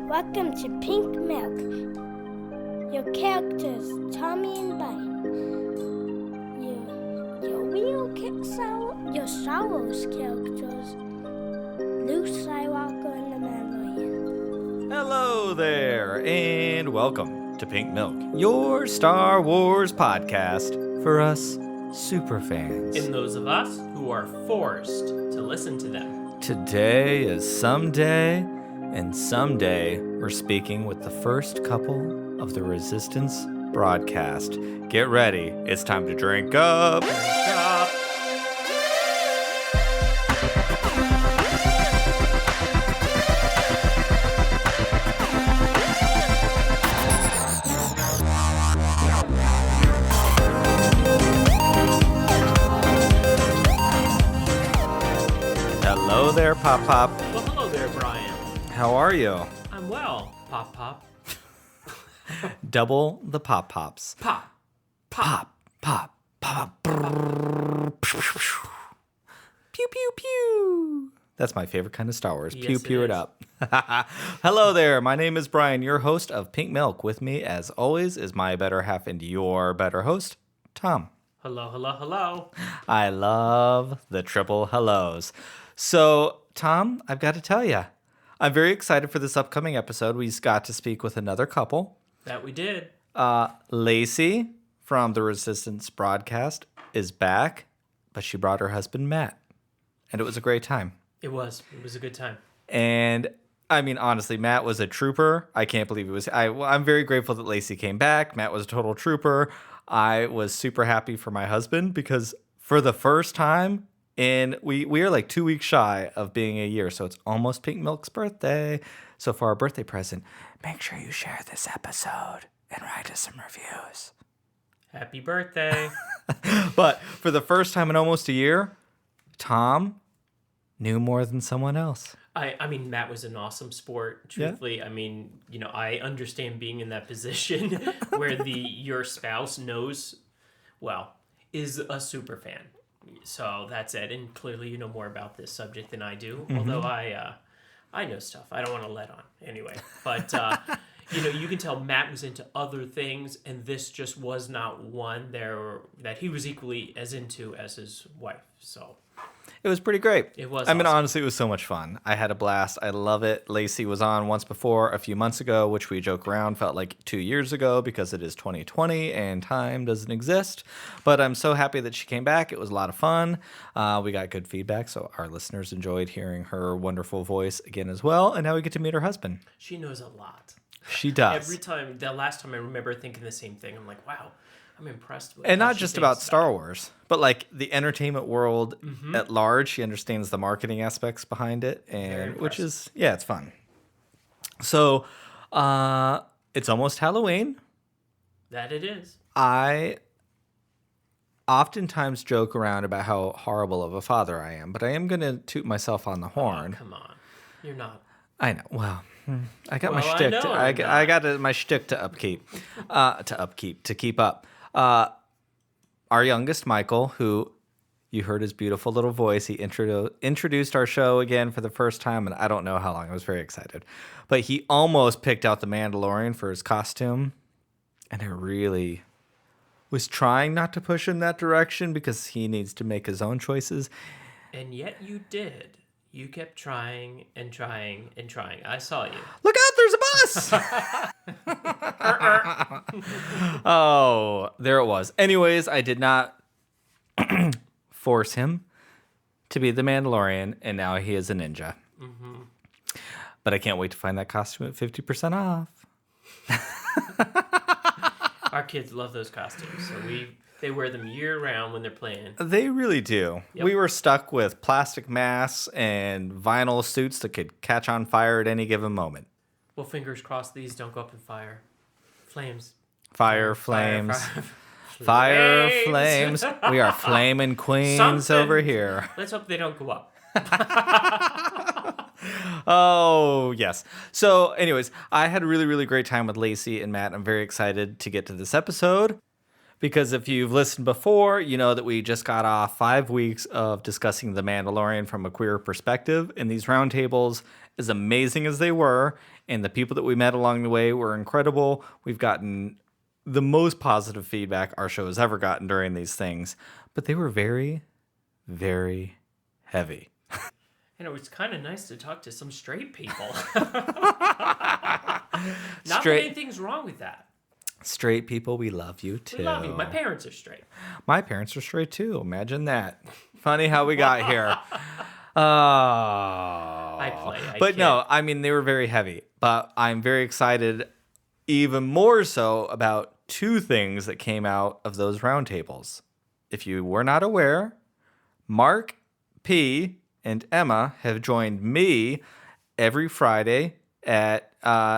Welcome to Pink Milk. Your characters, Tommy and Bryan. Your Star Wars characters, Luke Skywalker and the Mandalorian. Hello there, and welcome to Pink Milk, your Star Wars podcast for us super fans. And those of us who are forced to listen to them. Today is someday, and someday we're speaking with the first couple of the Resistance broadcast. Get ready, it's time to drink up. Hello there, Pop Pop. Well, hello there, Bryan. How are you? I'm well, Pop Pop. Double the Pop Pops. Pop. Pop, pop, pop. Brrr. Pew, pew, pew. That's my favorite kind of Star Wars. Yes, Pew, pew it up. Hello there. My name is Bryan, your host of Pink Milk. With me, as always, is my better half and your better host, Tom. Hello, hello, hello. I love the triple hellos. So, Tom, I've got to tell you, I'm very excited for this upcoming episode. We got to speak with another couple. That we did. Lacey from the Resistance broadcast is back, but she brought her husband, Matt. And it was a great time. It was a good time. And I mean, honestly, Matt was a trooper. I can't believe it was. I'm very grateful that Lacey came back. Matt was a total trooper. I was super happy for my husband because for the first time we are like 2 weeks shy of being a year. So it's almost Pink Milk's birthday. So for our birthday present, make sure you share this episode and write us some reviews. Happy birthday. But for the first time in almost a year, Tom knew more than someone else. I mean, Matt was an awesome sport. Truthfully, yeah. I mean, I understand being in that position where your spouse knows, is a super fan. So that's it. And clearly you know more about this subject than I do. Mm-hmm. Although I know stuff. I don't want to let on anyway. But, you can tell Matt was into other things, and this just was not one that he was equally as into as his wife. So it was pretty great. It was. I mean, honestly, it was so much fun. I had a blast. I love it. Lacey was on once before a few months ago, which we joke around felt like 2 years ago because it is 2020 and time doesn't exist. But I'm so happy that she came back. It was a lot of fun. We got good feedback, so our listeners enjoyed hearing her wonderful voice again as well. And now we get to meet her husband. She knows a lot. She does. Every time, the last time I remember thinking the same thing. I'm like, wow. I'm impressed with and not just about Star Wars, but like the entertainment world at large. She understands the marketing aspects behind it, and which is it's fun. So it's almost Halloween. That it is. I oftentimes joke around about how horrible of a father I am, but I am going to toot myself on the horn. Oh, come on, you're not. I know. Well, I got my shtick. I got my shtick to keep up. Our youngest, Michael, who you heard his beautiful little voice, he introduced our show again for the first time, and I don't know how long. I was very excited. But he almost picked out the Mandalorian for his costume, and I really was trying not to push him that direction because he needs to make his own choices. And yet you did. You kept trying and trying and trying. I saw you. Look out, there's a bus! Oh, there it was. Anyways, I did not force him to be the Mandalorian, and now he is a ninja. Mm-hmm. But I can't wait to find that costume at 50% off. Our kids love those costumes, so they wear them year-round when they're playing. They really do. Yep. We were stuck with plastic masks and vinyl suits that could catch on fire at any given moment. Well, fingers crossed these don't go up in fire. Flames. Fire, flames. Fire, flames. We are flaming queens over here. Let's hope they don't go up. Oh, yes. So, anyways, I had a really, really great time with Lacey and Matt. I'm very excited to get to this episode. Because if you've listened before, you know that we just got off 5 weeks of discussing The Mandalorian from a queer perspective. And these roundtables, as amazing as they were, and the people that we met along the way were incredible. We've gotten the most positive feedback our show has ever gotten during these things. But they were very, very heavy. And it was kind of nice to talk to some straight people. Not that anything's wrong with that. Straight people, we love you too. We love you. My parents are straight. My parents are straight too. Imagine that. Funny how we got here. Oh. But no, I mean, they were very heavy. But I'm very excited, even more so, about 2 things that came out of those roundtables. If you were not aware, Mark P. and Emma have joined me every Friday at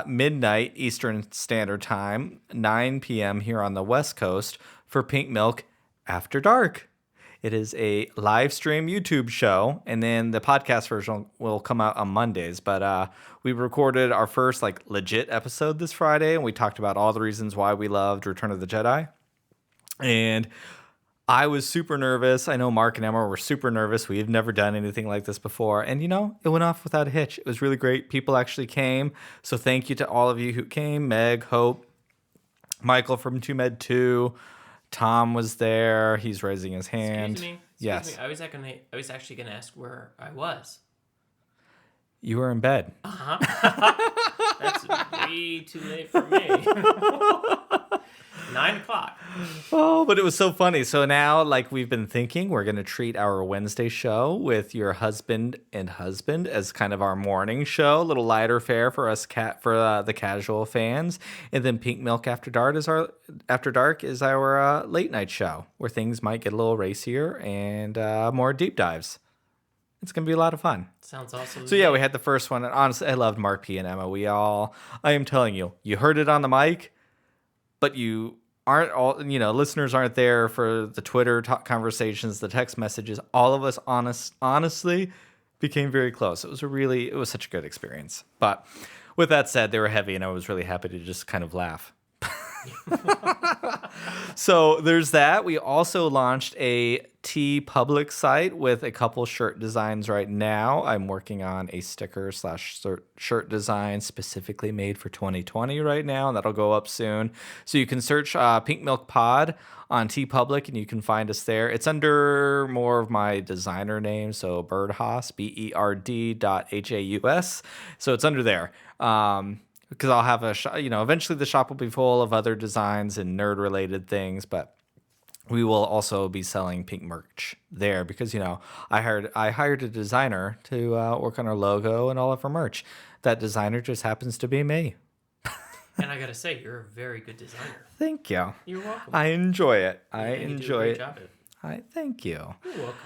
midnight Eastern Standard Time, 9 p.m. here on the West Coast for Pink Milk After Dark. It is a live stream YouTube show, and then the podcast version will come out on Mondays. But we recorded our first legit episode this Friday, and we talked about all the reasons why we loved Return of the Jedi. And I was super nervous. I know Mark and Emma were super nervous. We've never done anything like this before. And, it went off without a hitch. It was really great. People actually came. So thank you to all of you who came. Meg, Hope, Michael from 2Med2. Tom was there. He's raising his hand. Excuse me. Yes. I was actually going to ask where I was. You were in bed. Uh-huh. That's way too late for me. 9 o'clock. Oh, but it was so funny. So now, we've been thinking, we're going to treat our Wednesday show with your husband and husband as kind of our morning show, a little lighter fare for us, the casual fans. And then Pink Milk After Dark is our late night show, where things might get a little racier and more deep dives. It's going to be a lot of fun. Sounds awesome. So yeah, we had the first one, and honestly, I loved Mark P. and Emma. I am telling you, you heard it on the mic, but you aren't all, listeners aren't there for the Twitter conversations, the text messages. All of us honestly became very close. It was such a good experience. But with that said, they were heavy, and I was really happy to just kind of laugh. So there's that. We also launched a TeePublic site with a couple shirt designs right now. I'm working on a sticker/shirt design specifically made for 2020 right now, and that'll go up soon. So you can search Pink Milk Pod on TeePublic, and you can find us there. It's under more of my designer name, so Birdhaus, BERD.HAUS. So it's under there. Because I'll have eventually the shop will be full of other designs and nerd-related things, but we will also be selling pink merch there because, I hired a designer to work on our logo and all of our merch. That designer just happens to be me. And I got to say, you're a very good designer. Thank you. You're welcome. I enjoy it. You do a great job at it. Thank you. You're welcome.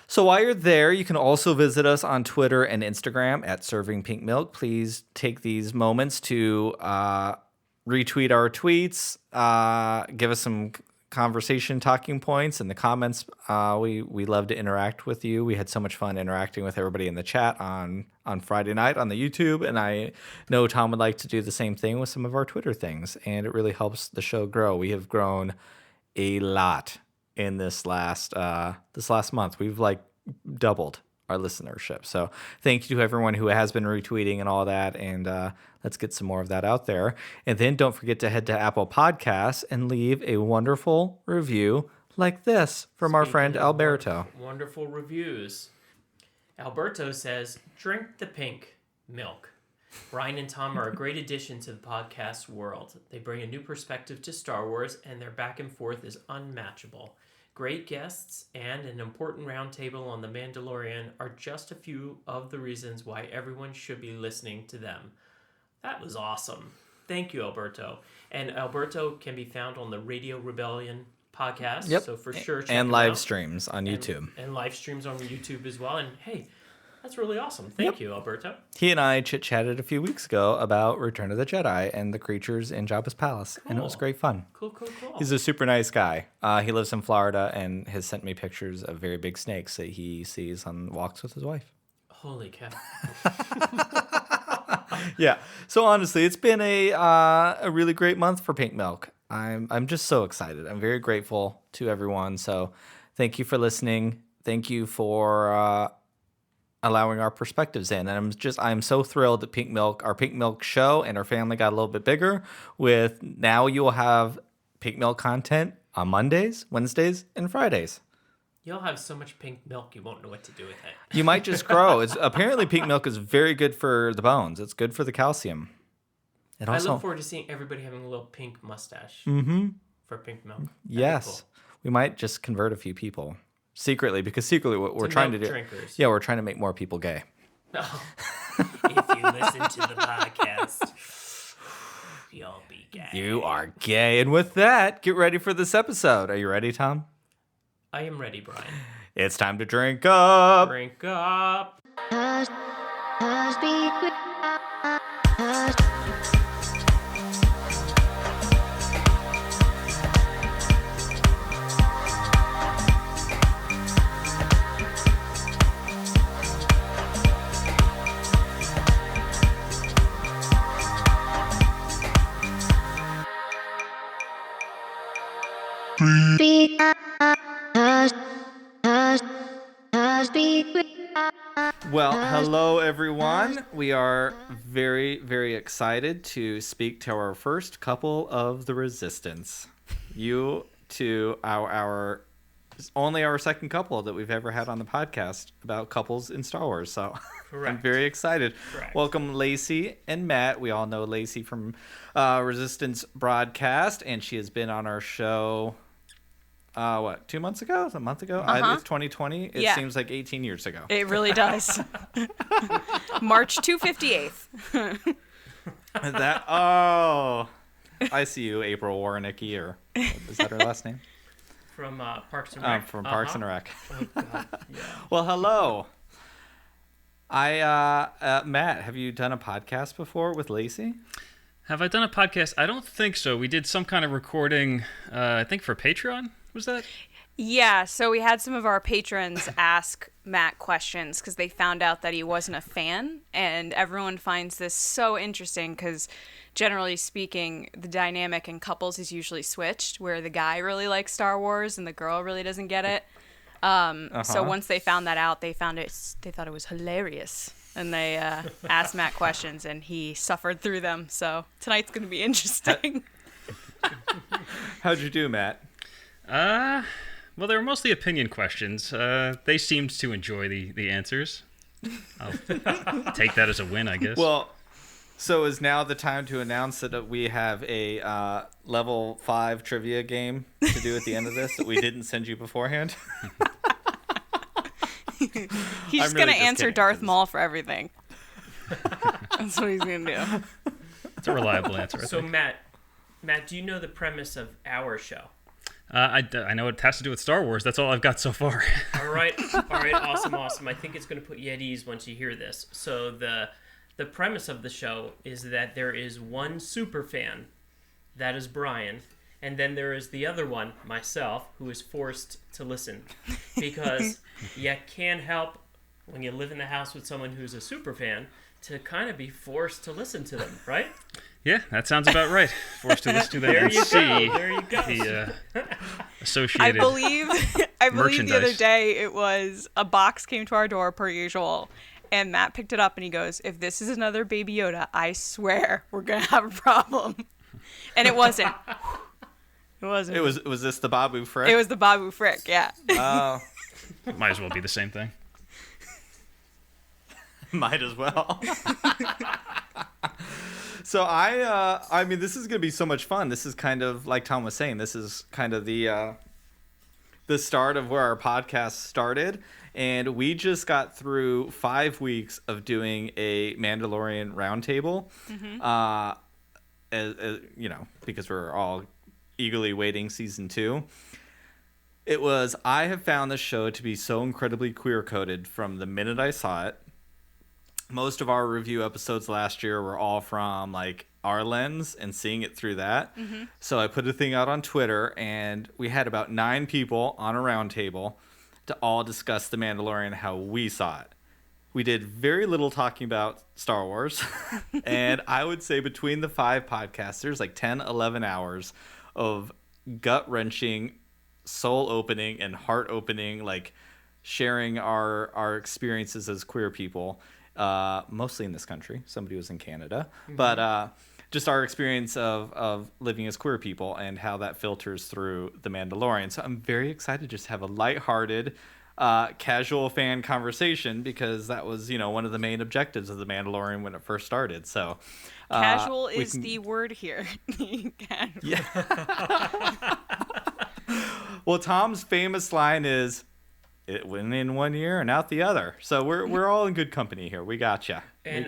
So while you're there, you can also visit us on Twitter and Instagram at servingpinkmilk. Please take these moments to retweet our tweets, give us some conversation talking points in the comments. We love to interact with you. We had so much fun interacting with everybody in the chat on Friday night on the YouTube, and I know Tom would like to do the same thing with some of our Twitter things, and it really helps the show grow. We have grown a lot in this last month. We've doubled our listenership. So thank you to everyone who has been retweeting and all that. And let's get some more of that out there. And then don't forget to head to Apple Podcasts and leave a wonderful review like this from our friend Alberto. Wonderful reviews. Alberto says, "Drink the pink milk. Bryan and Tom are a great addition to the podcast world. They bring a new perspective to Star Wars, and their back and forth is unmatchable. Great guests and an important roundtable on The Mandalorian are just a few of the reasons why everyone should be listening to them." That was awesome. Thank you, Alberto. And Alberto can be found on the Radio Rebellion podcast. Yep. So for sure, check and him live out. streams on YouTube. And live streams on YouTube as well. And hey, that's really awesome. Thank you, Alberto. He and I chit-chatted a few weeks ago about Return of the Jedi and the creatures in Jabba's palace, and it was great fun. Cool. He's a super nice guy. He lives in Florida and has sent me pictures of very big snakes that he sees on walks with his wife. Holy cow. Yeah. So honestly, it's been a really great month for Pink Milk. I'm just so excited. I'm very grateful to everyone. So thank you for listening. Thank you for allowing our perspectives in. And I'm so thrilled that our Pink Milk show and our family got a little bit bigger with now you will have Pink Milk content on Mondays, Wednesdays, and Fridays. You'll have so much pink milk you won't know what to do with it. You might just grow. Apparently pink milk is very good for the bones. It's good for the calcium. I look forward to seeing everybody having a little pink mustache for pink milk. Yes. Cool. We might just convert a few people secretly, because secretly what we're trying to do. Drinkers. Yeah, we're trying to make more people gay. Oh. If you listen to the podcast, you'll be gay. You are gay. And with that, get ready for this episode. Are you ready, Tom? I am ready, Brian. It's time to drink up. Drink up. Well, hello everyone. We are very, very excited to speak to our first couple of the Resistance. You to only our second couple that we've ever had on the podcast about couples in Star Wars. So I'm very excited. Correct. Welcome Lacey and Matt. We all know Lacey from Resistance Broadcast, and she has been on our show 2 months ago? A month ago? It's 2020. It seems like 18 years ago. It really does. March 258th. I see you, April Warnicki, or is that her last name? From Parks and Rec. From Parks and Rec. Oh, God. Yeah. Well, hello. Matt, have you done a podcast before with Lacey? Have I done a podcast? I don't think so. We did some kind of recording, I think for Patreon. Was that? Yeah, so we had some of our patrons ask Matt questions because they found out that he wasn't a fan, and everyone finds this so interesting because generally speaking, the dynamic in couples is usually switched, where the guy really likes Star Wars and the girl really doesn't get it. So once they found that out, they thought it was hilarious, and they asked Matt questions, and he suffered through them. So tonight's going to be interesting. How'd you do, Matt? Well, they were mostly opinion questions. They seemed to enjoy the answers. I'll take that as a win, I guess. Well, so is now the time to announce that we have a level 5 trivia game to do at the end of this that we didn't send you beforehand? He's just going to answer Darth Maul for everything. That's what he's going to do. It's a reliable answer. So, Matt, do you know the premise of our show? I know it has to do with Star Wars. That's all I've got so far. All right, awesome. I think it's going to put you at ease once you hear this. So the premise of the show is that there is one super fan, that is Brian, and then there is the other one, myself, who is forced to listen. Because you can't help, when you live in the house with someone who's a super fan, to kind of be forced to listen to them, right? Yeah, that sounds about right. Forced to listen to them and see the associated I believe merchandise. The other day it was a box came to our door per usual, and Matt picked it up and he goes, "If this is another Baby Yoda, I swear we're gonna have a problem." And it wasn't. It wasn't. Was this the Babu Frick? It was the Babu Frick, yeah. Oh. Might as well be the same thing. Might as well. So I mean, this is going to be so much fun. This is kind of, like Tom was saying, this is kind of the start of where our podcast started. And we just got through 5 weeks of doing a Mandalorian roundtable, because we're all eagerly waiting season 2. I have found this show to be so incredibly queer-coded from the minute I saw it. Most of our review episodes last year were all from like our lens and seeing it through that. Mm-hmm. So I put a thing out on Twitter, and we had about 9 people on a round table to all discuss The Mandalorian, how we saw it. We did very little talking about Star Wars. And I would say between the 5 podcasters, like 10, 11 hours of gut-wrenching, soul-opening, and heart-opening, like sharing our experiences as queer people, mostly in this country. Somebody was in Canada, but just our experience of living as queer people and how that filters through The Mandalorian. So I'm very excited to just have a lighthearted, casual fan conversation, because that was, one of the main objectives of The Mandalorian when it first started. So Casual is the word here. Casual. Yeah. Well, Tom's famous line is, "It went in one ear and out the other." So we're all in good company here. We gotcha. And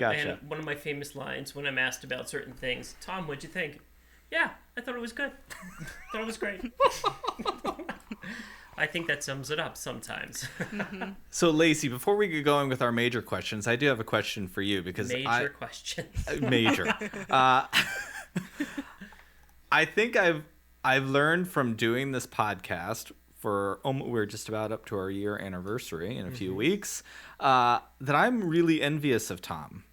one of my famous lines when I'm asked about certain things, "Tom, what'd you think?" "Yeah, I thought it was good. Thought it was great." I think that sums it up sometimes. So, Lacey, before we get going with our major questions, I do have a question for you, because Major questions. Major. I think I've learned from doing this podcast for we're just about up to our year anniversary in a few weeks, that I'm really envious of Tom.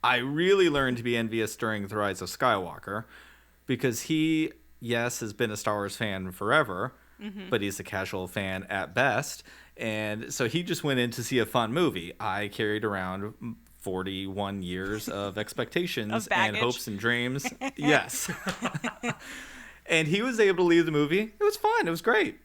I really learned to be envious during The Rise of Skywalker, because he, yes, has been a Star Wars fan forever, but he's a casual fan at best. And so he just went in to see a fun movie. I carried around 41 years of expectations and hopes and dreams. Yes. And he was able to leave the movie. It was fun. It was great.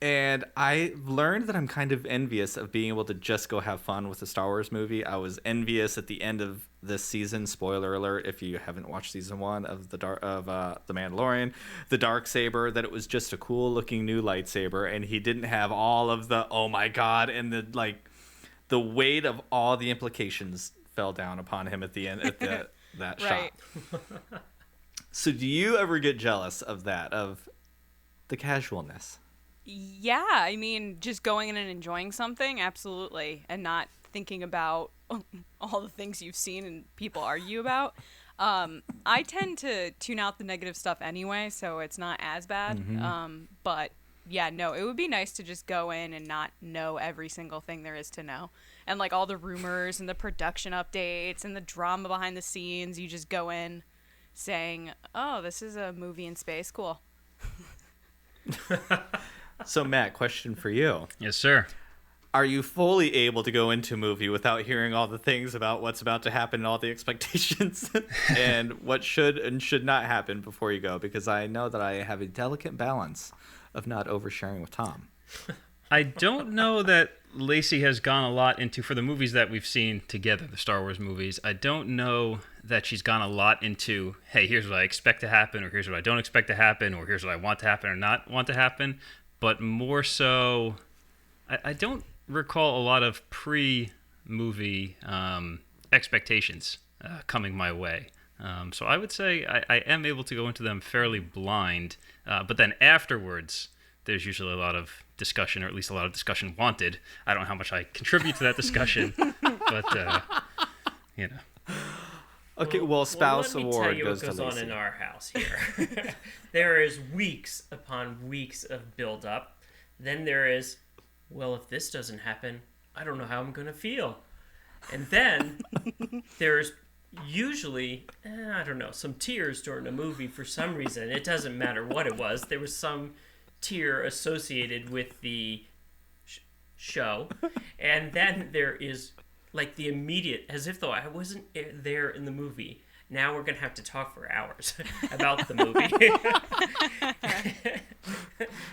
And I learned that I'm kind of envious of being able to just go have fun with a Star Wars movie. I was envious at the end of this season. Spoiler alert, if you haven't watched season 1 of The Mandalorian, the Darksaber, that it was just a cool looking new lightsaber, and he didn't have all of the oh my god, and the weight of all the implications fell down upon him at the end at that Right. shot. So do you ever get jealous of that, of the casualness? Yeah, I mean, just going in and enjoying something, absolutely, and not thinking about all the things you've seen and people argue about. I tend to tune out the negative stuff anyway, so it's not as bad. But yeah, no, it would be nice to just go in and not know every single thing there is to know. And like all the rumors and the production updates and the drama behind the scenes, you just go in saying, "Oh, this is a movie in space, cool." So, Matt, question for you. Yes, sir. Are you fully able to go into a movie without hearing all the things about what's about to happen and all the expectations and what should and should not happen before you go? Because I know that I have a delicate balance of not oversharing with Tom. I don't know that Lacey has gone a lot into, for the movies that we've seen together, the Star Wars movies, I don't know that she's gone a lot into, hey, here's what I expect to happen, or here's what I don't expect to happen, or here's what I want to happen or not want to happen. But more so, I don't recall a lot of pre-movie expectations coming my way. So I would say I am able to go into them fairly blind. But then afterwards, there's usually a lot of discussion, or at least a lot of discussion wanted. I don't know how much I contribute to that discussion, but, you know. Okay, well, spouse let me award tell you goes what goes to on Lacey. in our house here. There is weeks upon weeks of build-up. Then there is, well, if this doesn't happen, I don't know how I'm going to feel. And then there's usually, I don't know, some tears during a movie for some reason. It doesn't matter what it was. There was some tear associated with the show. And then there is like the immediate, as if though I wasn't there in the movie. Now we're going to have to talk for hours about the movie.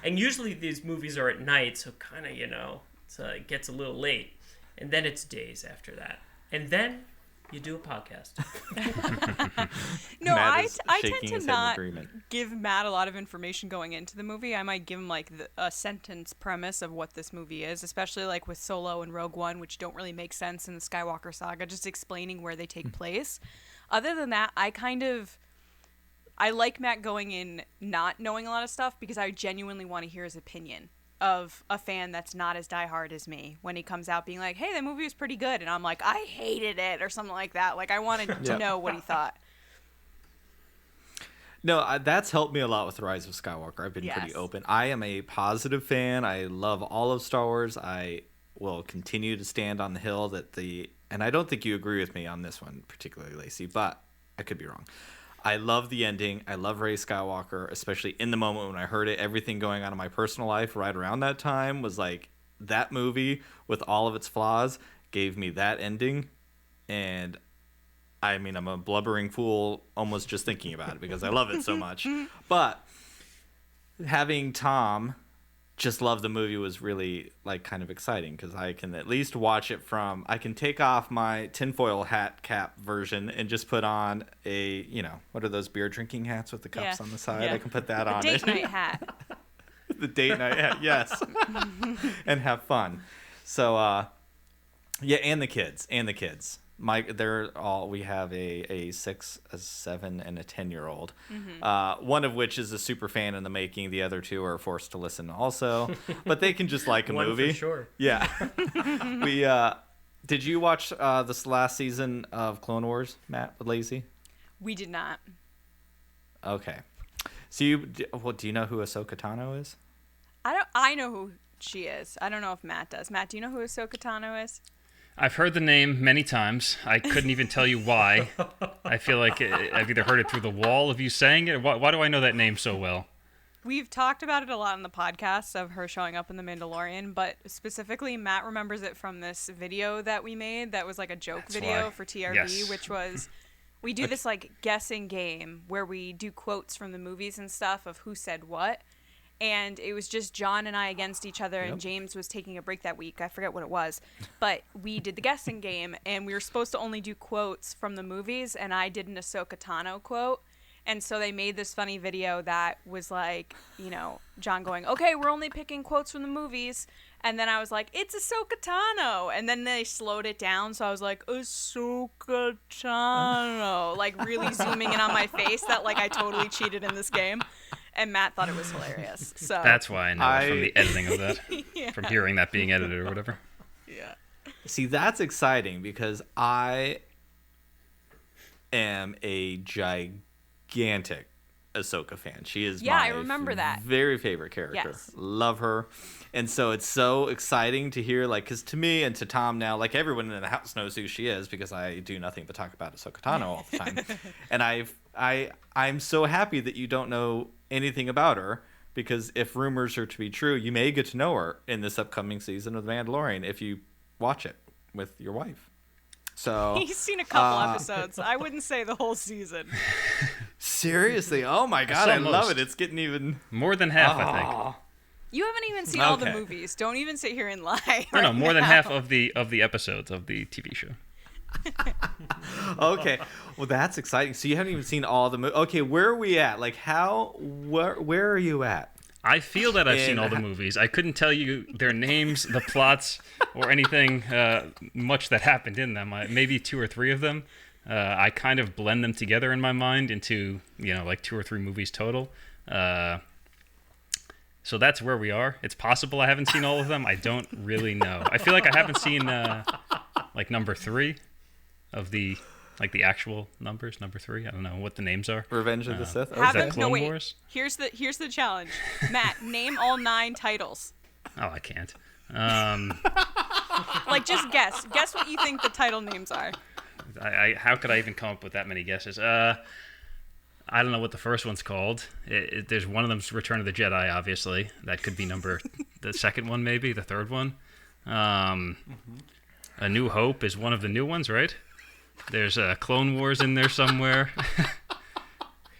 And usually these movies are at night, so kind of, it gets a little late. And then it's days after that. And then you do a podcast. No, Matt I is tend shaking to his head in not agreement. give Matt a lot of information going into the movie. I might give him like a sentence premise of what this movie is, especially like with Solo and Rogue One, which don't really make sense in the Skywalker saga, just explaining where they take place. Other than that, I like Matt going in not knowing a lot of stuff, because I genuinely want to hear his opinion of a fan that's not as diehard as me when he comes out being like, hey, that movie was pretty good, and I'm like, I hated it, or something like that. Like, I wanted to know what he thought. No, that's helped me a lot with The Rise of Skywalker. I've been Yes. pretty open. I am a positive fan. I love all of Star Wars. I will continue to stand on the hill and I don't think you agree with me on this one particularly, Lacey, but I could be wrong. I love the ending. I love Rey Skywalker, especially in the moment when I heard it. Everything going on in my personal life right around that time was like that movie with all of its flaws gave me that ending. And I mean, I'm a blubbering fool almost just thinking about it because I love it so much. But having Tom just love the movie was really like kind of exciting because I can at least watch it from, I can take off my tinfoil hat cap version and just put on a, what are those beer drinking hats with the cups on the side? Yeah. I can put that on Date it. night hat. The date night hat, yes. And have fun. So, yeah, and the kids. We have a 6, a 7, and a 10-year-old. One of which is a super fan in the making. The other two are forced to listen also, but they can just like a One movie. for sure. Yeah. Did you watch this last season of Clone Wars, Matt, with Lacey? We did not. Okay. So do you know who Ahsoka Tano is? I know who she is. I don't know if Matt does. Matt, do you know who Ahsoka Tano is? I've heard the name many times. I couldn't even tell you why. I feel like I've either heard it through the wall of you saying it. Why do I know that name so well? We've talked about it a lot in the podcast of her showing up in The Mandalorian, but specifically Matt remembers it from this video that we made that was like a joke video for TRB, Yes. which was we do this like guessing game where we do quotes from the movies and stuff of who said what. And it was just John and I against each other, and James was taking a break that week. I forget what it was. But we did the guessing game, and we were supposed to only do quotes from the movies, and I did an Ahsoka Tano quote. And so they made this funny video that was like, John going, okay, we're only picking quotes from the movies. And then I was like, it's Ahsoka Tano. And then they slowed it down, so I was like, Ahsoka Tano. Like really zooming in on my face that like I totally cheated in this game. And Matt thought it was hilarious. So That's why I know it from the editing of that, from hearing that being edited or whatever. Yeah. See, that's exciting because I am a gigantic Ahsoka fan. She is Yeah, my I remember that. very favorite character. Yes. Love her. And so it's so exciting to hear, like, because to me and to Tom now, like everyone in the house knows who she is because I do nothing but talk about Ahsoka Tano all the time. And I'm so happy that you don't know anything about her because if rumors are to be true, you may get to know her in this upcoming season of The Mandalorian if you watch it with your wife. So He's seen a couple episodes. I wouldn't say the whole season. seriously, oh my god, I love it. It's getting even More than half, I think. You haven't even seen all the Okay. movies. Don't even sit here and lie. No, right more than now. half of the episodes of the TV show. okay. Well, that's exciting. So you haven't even seen all the okay, where are we at? Like where are you at? I feel that I've seen all the movies. I couldn't tell you their names, the plots, or anything much that happened in them. Maybe 2 or 3 of them. I kind of blend them together in my mind into, like 2 or 3 movies total. So that's where we are. It's possible I haven't seen all of them. I don't really know. I feel like I haven't seen like number 3 of the actual numbers. Number 3. I don't know what the names are. Revenge of the Sith. Is that No, Clone wait. Wars? Here's the challenge. Matt, name all 9 titles. Oh, I can't. Like, just guess. Guess what you think the title names are. How could I even come up with that many guesses? I don't know what the first one's called. There's one of them's Return of the Jedi, obviously. That could be the second one, maybe the third one. A New Hope is one of the new ones, right? There's Clone Wars in there somewhere.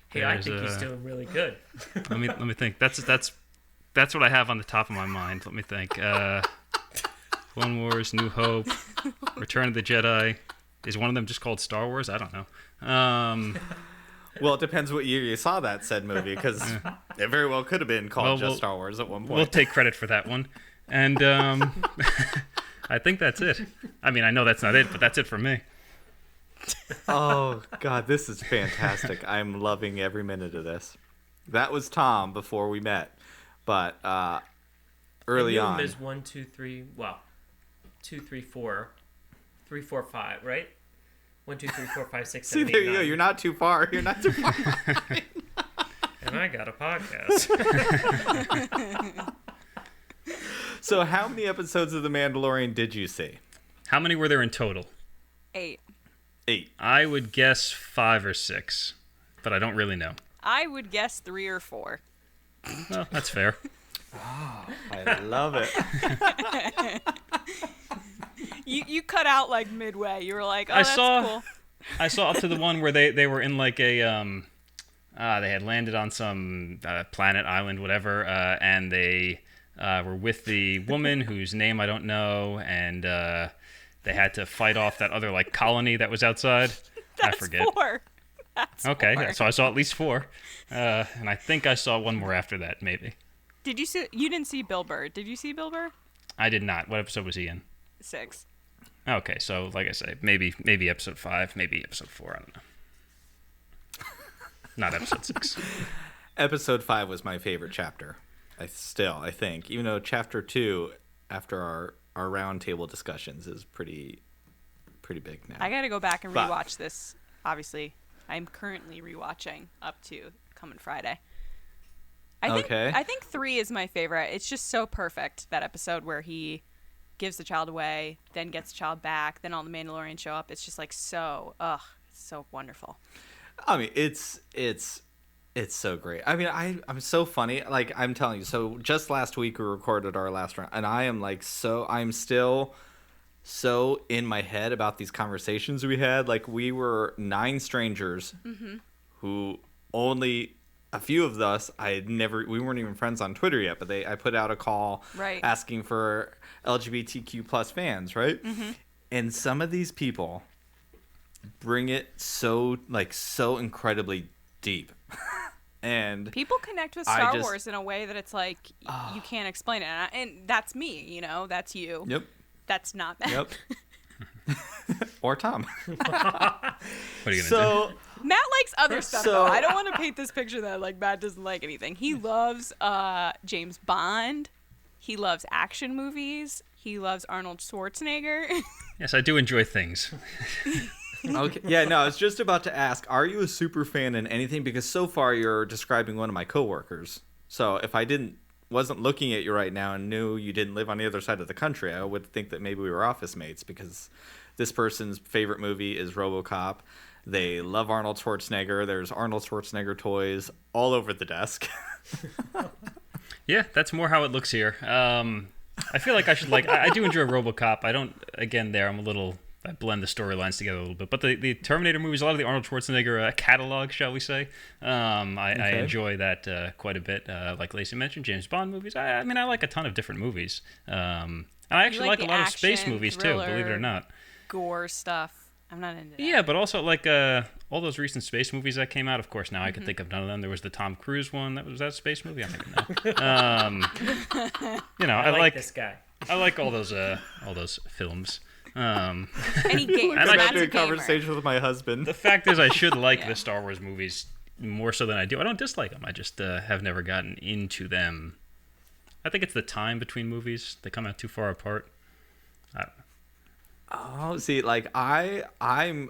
Hey, I think he's doing really good. Let me think. That's what I have on the top of my mind. Let me think. Clone Wars, New Hope, Return of the Jedi. Is one of them just called Star Wars? I don't know. Well, it depends what year you saw that said movie, because it very well could have been called just Star Wars at one point. We'll take credit for that one. And I think that's it. I mean, I know that's not it, but that's it for me. Oh, God, this is fantastic. I'm loving every minute of this. That was Tom before we met, but early on. Is 1, 2, 3, well, 2, 3, 4, 3, 4, 5, right? 1, 2, 3, 4, 5, 6, 7, See, 8, there you 9. go. You're not too far. You're not too far. And I got a podcast. So how many episodes of The Mandalorian did you see? How many were there in total? 8. 8. I would guess 5 or 6. but I don't really know. I would guess 3 or 4. Well, that's fair. I love it. You cut out like midway. You were like, oh, that's cool. I saw up to the one where they were in like a they had landed on some planet, island, whatever, and they were with the woman whose name I don't know, and they had to fight off that other like colony that was outside. I forget. 4. That's Okay, 4. yeah, so I saw at least 4, and I think I saw one more after that, maybe. Did you see? You didn't see Bill Burr. Did you see Bill Burr? I did not. What episode was he in? 6. Okay, so like I say, maybe episode 5, maybe episode 4. I don't know. Not episode 6. Episode 5 was my favorite chapter. I think, even though chapter 2, after our round table discussions, is pretty big now. I got to go back and rewatch this. Obviously, I'm currently rewatching up to coming Friday. I think 3 is my favorite. It's just so perfect, that episode where he gives the child away, then gets the child back, then all the Mandalorians show up. It's just like so wonderful. I mean, it's so great. I mean, I'm so funny. Like, I'm telling you. So just last week we recorded our last round, and I am like I'm still so in my head about these conversations we had. Like, we were 9 strangers who only a few of us we weren't even friends on Twitter yet, but I put out a call asking for LGBTQ plus fans, right? And some of these people bring it so incredibly deep. And people connect with Star Wars in a way that it's like you can't explain it. And that's me, that's you. Yep. That's not Matt. Yep. Or Tom. What are you gonna do? Matt likes other stuff, though. I don't want to paint this picture that like Matt doesn't like anything. He loves James Bond. He loves action movies. He loves Arnold Schwarzenegger. Yes, I do enjoy things. Okay. Yeah, no, I was just about to ask, are you a super fan in anything? Because so far you're describing one of my coworkers. So if I wasn't looking at you right now and knew you didn't live on the other side of the country, I would think that maybe we were office mates, because this person's favorite movie is RoboCop. They love Arnold Schwarzenegger. There's Arnold Schwarzenegger toys all over the desk. Yeah, that's more how it looks here. I feel like I should I do enjoy RoboCop. I don't, again, I blend the storylines together a little bit. But the Terminator movies, a lot of the Arnold Schwarzenegger catalog, shall we say, I enjoy that quite a bit. Like Lacey mentioned, James Bond movies. I mean, I like a ton of different movies. And I actually like a lot of space movies, thriller, too, believe it or not. Gore stuff. I'm not into that. Yeah, but also like all those recent space movies that came out. Of course, now I can think of none of them. There was the Tom Cruise one. Was that a space movie? I don't even know. I like this guy. I like all those films. And he games. I'm having a conversation with my husband. The fact is, I should like the Star Wars movies more so than I do. I don't dislike them. I just have never gotten into them. I think it's the time between movies. They come out too far apart. I don't know. Oh, see, like my own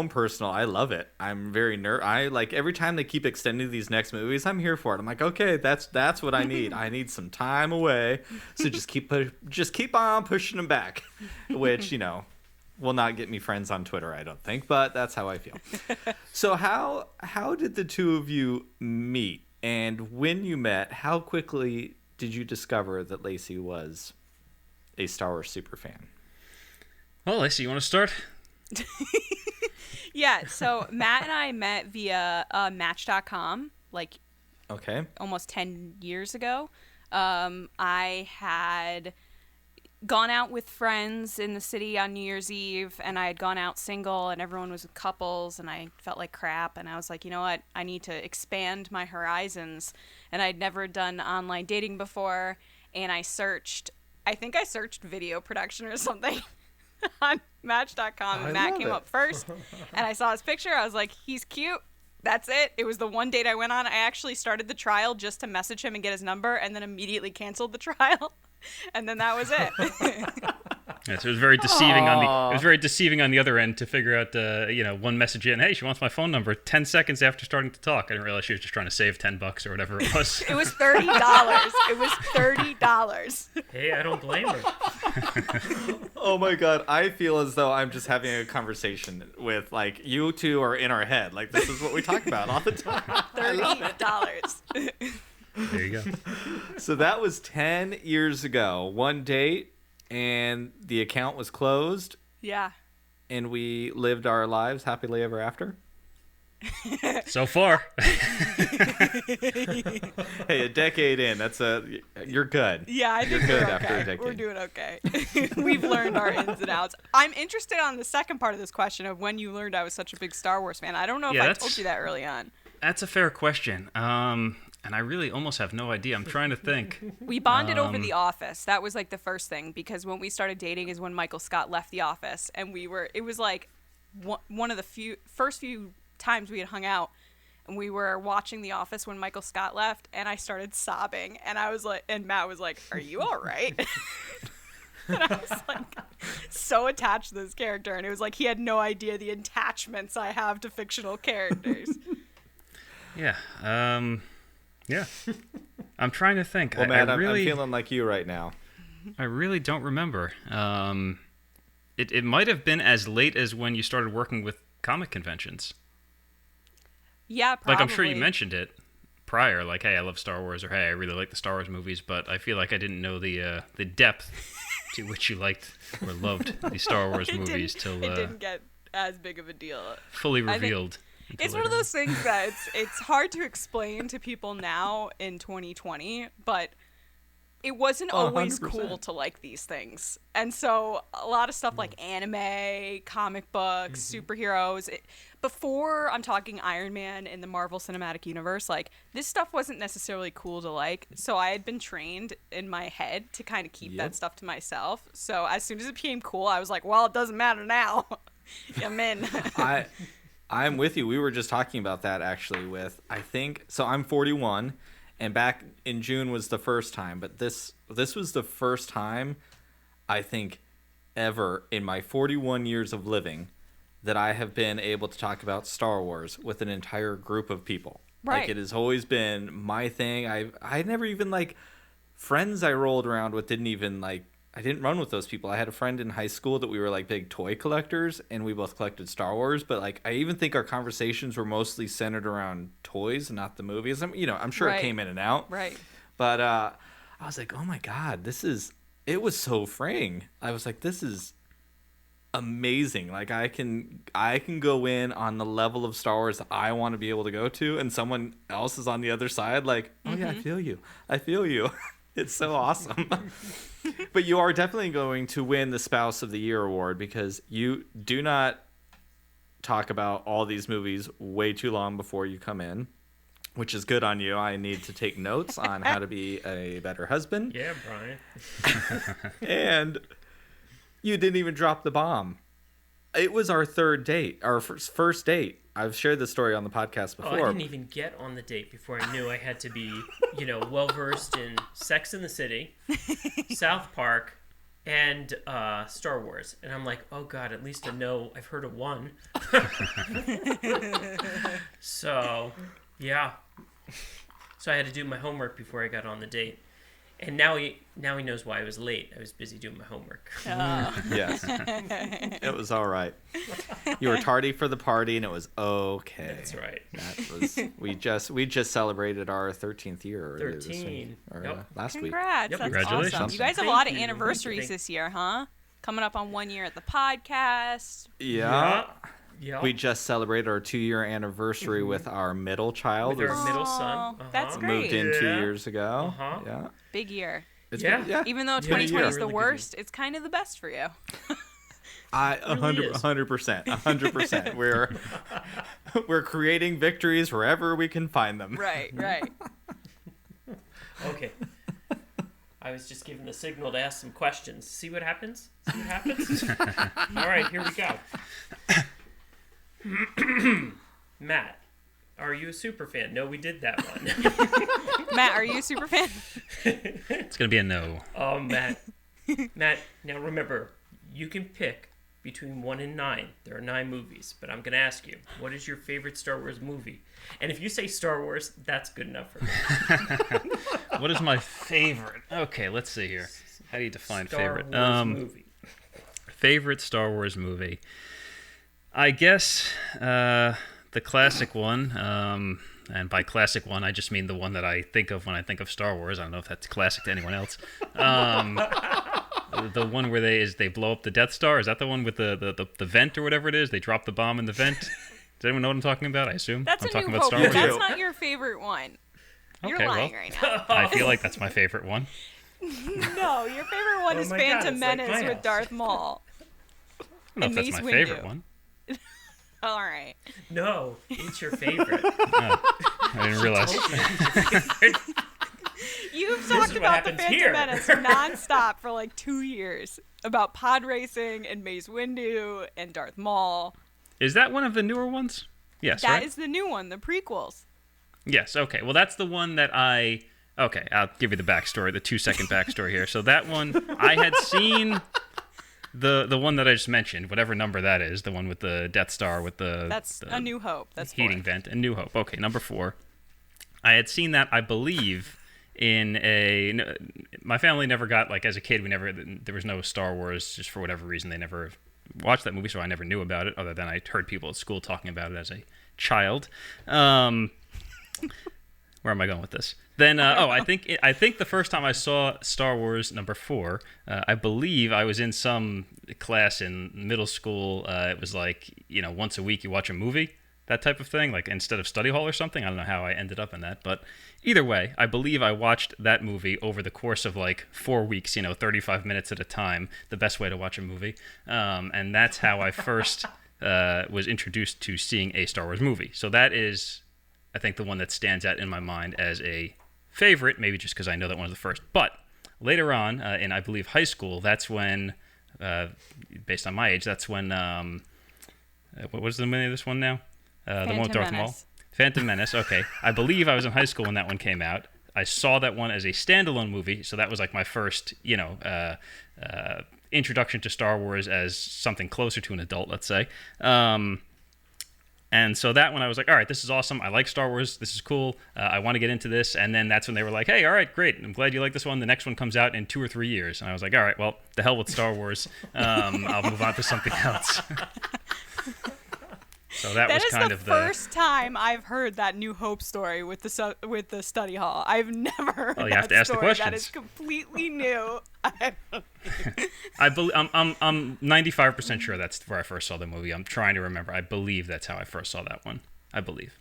personal, I love it. I'm very I like every time they keep extending these next movies, I'm here for it. I'm like, okay, that's what I need. I need some time away, so just keep on pushing them back, which will not get me friends on Twitter, I don't think, but that's how I feel. So how did the two of you meet, and when you met, how quickly did you discover that Lacey was a Star Wars super fan? Well, Lacey, you want to start? Yeah, so Matt and I met via Match.com, like almost 10 years ago. I had gone out with friends in the city on New Year's Eve, and I had gone out single, and everyone was with couples, and I felt like crap, and I was like, you know what, I need to expand my horizons, and I'd never done online dating before, and I searched video production or something on Match.com, and Matt came up first, and I saw his picture. I was like, he's cute. That's it. It was the one date I went on. I actually started the trial just to message him and get his number, and then immediately canceled the trial, and then that was it. Yeah, so it was very deceiving on the other end to figure out one message in. Hey, she wants my phone number 10 seconds after starting to talk. I didn't realize she was just trying to save $10 or whatever it was. It was $30. It was $30. Hey, I don't blame her. Oh my god, I feel as though I'm just having a conversation with, like, you two are in our head. Like, this is what we talk about all the time. $30. There you go. So that was 10 years ago. One date, and the account was closed, Yeah. and we lived our lives happily ever after. So far. Hey, a decade in, you're good. Yeah, I think You're good we're after a okay. decade. We're doing okay. We've learned our ins and outs. I'm interested on the second part of this question of when you learned I was such a big Star Wars fan. I don't know if I told you that early on. That's a fair question. And I really almost have no idea. I'm trying to think. We bonded over The Office. That was like the first thing, because when we started dating is when Michael Scott left The Office, and it was like one of the first few times we had hung out, and we were watching The Office when Michael Scott left, and I started sobbing, and Matt was like, "Are you all right?" And I was like, so attached to this character, and it was like he had no idea the attachments I have to fictional characters. Yeah. Yeah. I'm trying to think. Well, Matt, I'm feeling like you right now. I really don't remember. It might have been as late as when you started working with comic conventions. Yeah, probably. Like, I'm sure you mentioned it prior, like, hey, I love Star Wars, or hey, I really like the Star Wars movies, but I feel like I didn't know the depth to which you liked or loved the Star Wars movies till it didn't get as big of a deal. Fully revealed. It's one of those things that it's hard to explain to people now in 2020, but it wasn't always 100%. cool to like these things. And so a lot of stuff like anime, comic books, superheroes, before I'm talking Iron Man in the Marvel Cinematic Universe, like, this stuff wasn't necessarily cool to like. So I had been trained in my head to kind of keep that stuff to myself. So as soon as it became cool, I was like, well, it doesn't matter now. I'm in. I'm with you. We were just talking about that actually so I'm 41, and back in June was the first time, but this was the first time I think ever in my 41 years of living that I have been able to talk about Star Wars with an entire group of people. Right. Like, it has always been my thing. I never even, like, friends I rolled around with didn't even, like, I didn't run with those people. I had a friend in high school that we were, like, big toy collectors, and we both collected Star Wars. But, like, I even think our conversations were mostly centered around toys and not the movies. I'm sure it came in and out. Right. But I was like, oh, my God, it was so freeing. I was like, this is amazing. Like, I can go in on the level of Star Wars that I want to be able to go to, and someone else is on the other side, like, oh, yeah, I feel you. It's so awesome. But you are definitely going to win the Spouse of the Year award, because you do not talk about all these movies way too long before you come in, which is good on you. I need to take notes on how to be a better husband. Yeah, Brian. And you didn't even drop the bomb. It was our third date, our first date. I've shared this story on the podcast before. Oh, I didn't even get on the date before I knew I had to be, well-versed in Sex and the City, South Park, and Star Wars. And I'm like, oh, God, at least I know I've heard of one. So, yeah. So I had to do my homework before I got on the date. And now he knows why I was late. I was busy doing my homework. Yes. It was all right. You were tardy for the party, and it was okay. That's right. We just celebrated our 13th year. 13. Last week. Congrats. Yep. That's Congratulations. awesome. You guys have a lot of anniversaries this year, huh? Coming up on 1 year at the podcast. Yeah. Yeah. We just celebrated our 2-year anniversary with our middle child. With our middle son. Aw, that's great. Moved in 2 years ago. Yeah. Big year. It's Yeah. been- Even though it's been a 2020 is year. the Really good worst, it's kind of the best for you. really is. 100%. We're creating victories wherever we can find them. Right. Okay. I was just given the signal to ask some questions. See what happens? All right, here we go. Matt, are you a super fan? No, we did that one. Matt, are you a super fan? It's going to be a no. Oh, Matt, now remember, You can pick between 1 and 9. There are 9 movies, but I'm going to ask you, what is your favorite Star Wars movie? And if you say Star Wars, that's good enough for me. What is my favorite? Okay, let's see here. How do you define favorite? Star Wars movie. Favorite Star Wars movie. I guess the classic one, and by classic one, I just mean the one that I think of when I think of Star Wars. I don't know if that's classic to anyone else. The one where they blow up the Death Star. Is that the one with the vent or whatever it is? They drop the bomb in the vent. Does anyone know what I'm talking about? I assume That's I'm a talking New about Hope. Star Wars. That's not your favorite one. You're Okay, lying well, right now. I feel like that's my favorite one. No, your favorite one is my God, Phantom it's like Menace my with house. Darth Maul. I don't know And if that's Mace my favorite Windu. one. All right. No, it's your favorite. I didn't realize. You've is talked what about the happens Phantom here. Menace nonstop for like 2 years about pod racing and Mace Windu and Darth Maul. Is that one of the newer ones? Yes, That right? is the new one, the prequels. Yes, okay. Well, that's the one that Okay, I'll give you the backstory, the 2-second backstory here. So that one, I had seen the one that I just mentioned, whatever number that is, the one with the Death Star with the... That's the A New Hope. That's heating 4. vent, and New Hope. Okay, number 4. I had seen that, I believe, in a... My family never got, like, as a kid, there was no Star Wars, just for whatever reason, they never watched that movie, so I never knew about it, other than I heard people at school talking about it as a child. Where am I going with this? Then, I think the first time I saw Star Wars number 4, I believe I was in some class in middle school. It was like, once a week you watch a movie, that type of thing, like instead of study hall or something. I don't know how I ended up in that, but either way, I believe I watched that movie over the course of like 4 weeks, 35 minutes at a time, the best way to watch a movie. And that's how I first was introduced to seeing a Star Wars movie. So that is, I think, the one that stands out in my mind as a favorite, maybe just because I know that one was the first. But later on, in I believe high school, that's when, based on my age, that's when, what was the name of this one now? The one with Darth Maul. Phantom Menace, okay. I believe I was in high school when that one came out. I saw that one as a standalone movie, so that was like my first, introduction to Star Wars as something closer to an adult, let's say. And so that one I was like, all right, this is awesome. I like Star Wars. This is cool. I want to get into this. And then that's when they were like, hey, all right, great. I'm glad you like this one. The next one comes out in 2 or 3 years. And I was like, all right, well, the hell with Star Wars. I'll move on to something else. So that was kind of the first time I've heard that New Hope story with the study hall. I've never heard Well, you that have to ask the story. That questions. is completely new. I'm 95% sure that's where I first saw the movie. I'm trying to remember. I believe that's how I first saw that one. I believe.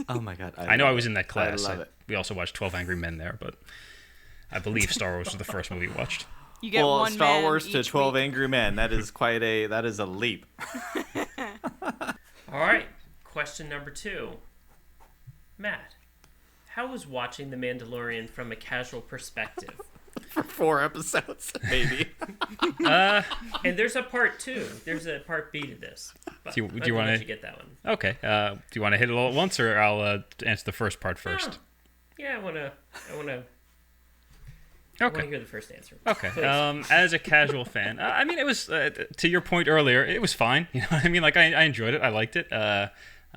Oh my God. I know I was in that class. I love it. We also watched 12 Angry Men there, but I believe Star Wars was the first movie we watched. You get one Star man Wars to each 12 week. Angry Men. That is that is a leap. All right, question number 2. Matt, how was watching The Mandalorian from a casual perspective? For 4 episodes, maybe. And there's a part 2. There's a part B to this. But Do you let wanna- you get that one? Okay. Do you want to hit it all at once, or I'll answer the first part first? Yeah, I wanna Okay. hear the first answer. Okay. Please. As a casual fan, I mean, it was to your point earlier. It was fine. You know what I mean? Like I enjoyed it. I liked it.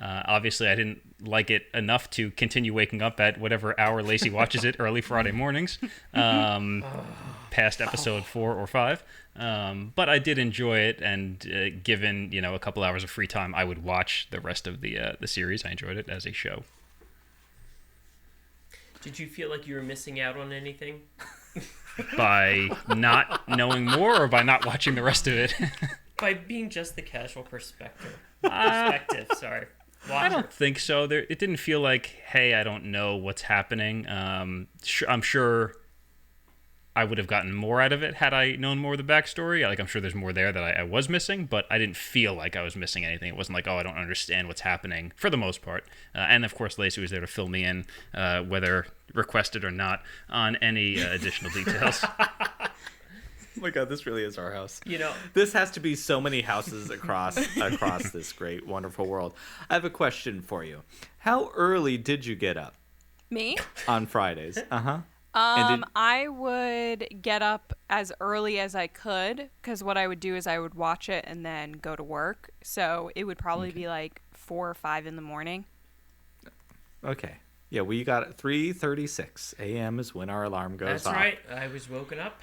Obviously, I didn't like it enough to continue waking up at whatever hour Lacey watches it early Friday mornings, past episode 4 or 5. But I did enjoy it, and given a couple hours of free time, I would watch the rest of the series. I enjoyed it as a show. Did you feel like you were missing out on anything? By not knowing more, or by not watching the rest of it? By being just the casual perspective. Sorry. I Watcher. don't think so. It didn't feel like, hey, I don't know what's happening. I'm sure I would have gotten more out of it had I known more of the backstory. Like, I'm sure there's more there that I was missing, but I didn't feel like I was missing anything. It wasn't like, oh, I don't understand what's happening, for the most part. And, of course, Lacey was there to fill me in, whether requested or not, on any additional details. Oh my God, this really is our house. You know, This has to be so many houses across this great, wonderful world. I have a question for you. How early did you get up Me? on Fridays? Uh-huh. I would get up as early as I could, because what I would do is I would watch it and then go to work. So it would probably be like 4 or 5 in the morning. Okay. Yeah, we got it. 3:36 a.m. is when our alarm goes off. That's right. I was woken up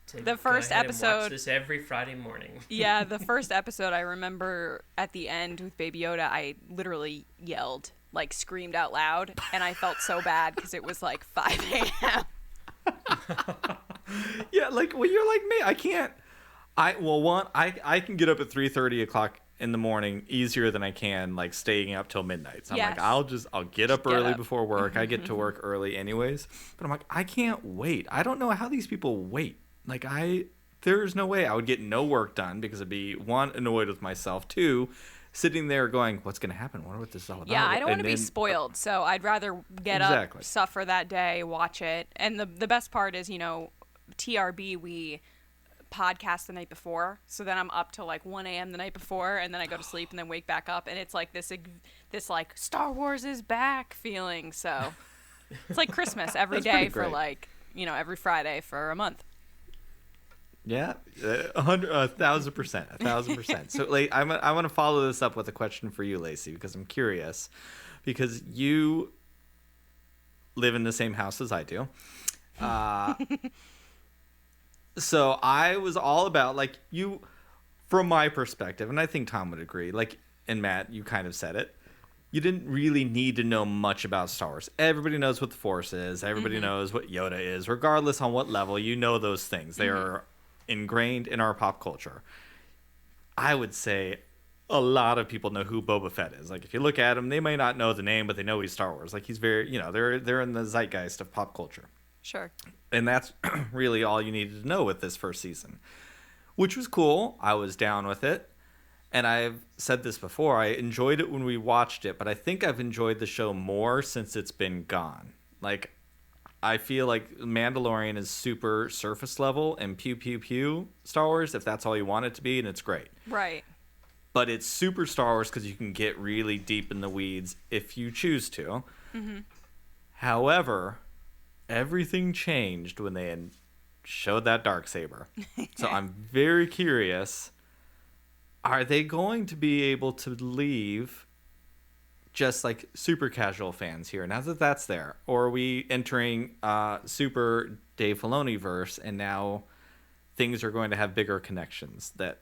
to The first go ahead and episode- watch this every Friday morning. Yeah, the first episode, I remember at the end with Baby Yoda, I literally yelled, like screamed out loud, and I felt so bad because it was like 5 a.m. Yeah, like, well, you're like me. I can't. I can get up at 3:30 o'clock in the morning easier than I can like staying up till midnight. So I'm Yes. like, I'll get up get early up. before work. I get to work early anyways. But I'm like, I can't wait. I don't know how these people wait. Like there's no way I would get no work done because I'd be, one, annoyed with myself, two, sitting there going, what's going to happen? I wonder what this is all about. Yeah, I don't want to be then- spoiled, so I'd rather get Exactly. up, suffer that day, watch it. And the best part is, TRB, we podcast the night before, so then I'm up till like 1 a.m. the night before, and then I go to sleep and then wake back up, and it's like this like Star Wars is back feeling. So it's like Christmas every That's day pretty for great. like, every Friday for a month. Yeah, 1,000%. So, like, I want to follow this up with a question for you, Lacey, because I'm curious, because you live in the same house as I do. So I was all about, like, you, from my perspective, and I think Tom would agree, like, and Matt, you kind of said it, you didn't really need to know much about Star Wars. Everybody knows what the Force is. Everybody knows what Yoda is. Regardless on what level, you know those things. They are ingrained in our pop culture. I would say a lot of people know who Boba Fett is. Like, if you look at him, they may not know the name, but they know he's Star Wars. Like, he's very, they're in the zeitgeist of pop culture. Sure. And that's really all you needed to know with this first season, which was cool. I was down with it. And I've said this before, I enjoyed it when we watched it, but I think I've enjoyed the show more since it's been gone. Like, I feel like Mandalorian is super surface level and pew pew pew Star Wars, if that's all you want it to be, and it's great. Right. But it's super Star Wars because you can get really deep in the weeds if you choose to. However, everything changed when they showed that Darksaber. So I'm very curious, are they going to be able to leave just like super casual fans here now that that's there? Or are we entering super Dave Filoni verse and now things are going to have bigger connections that...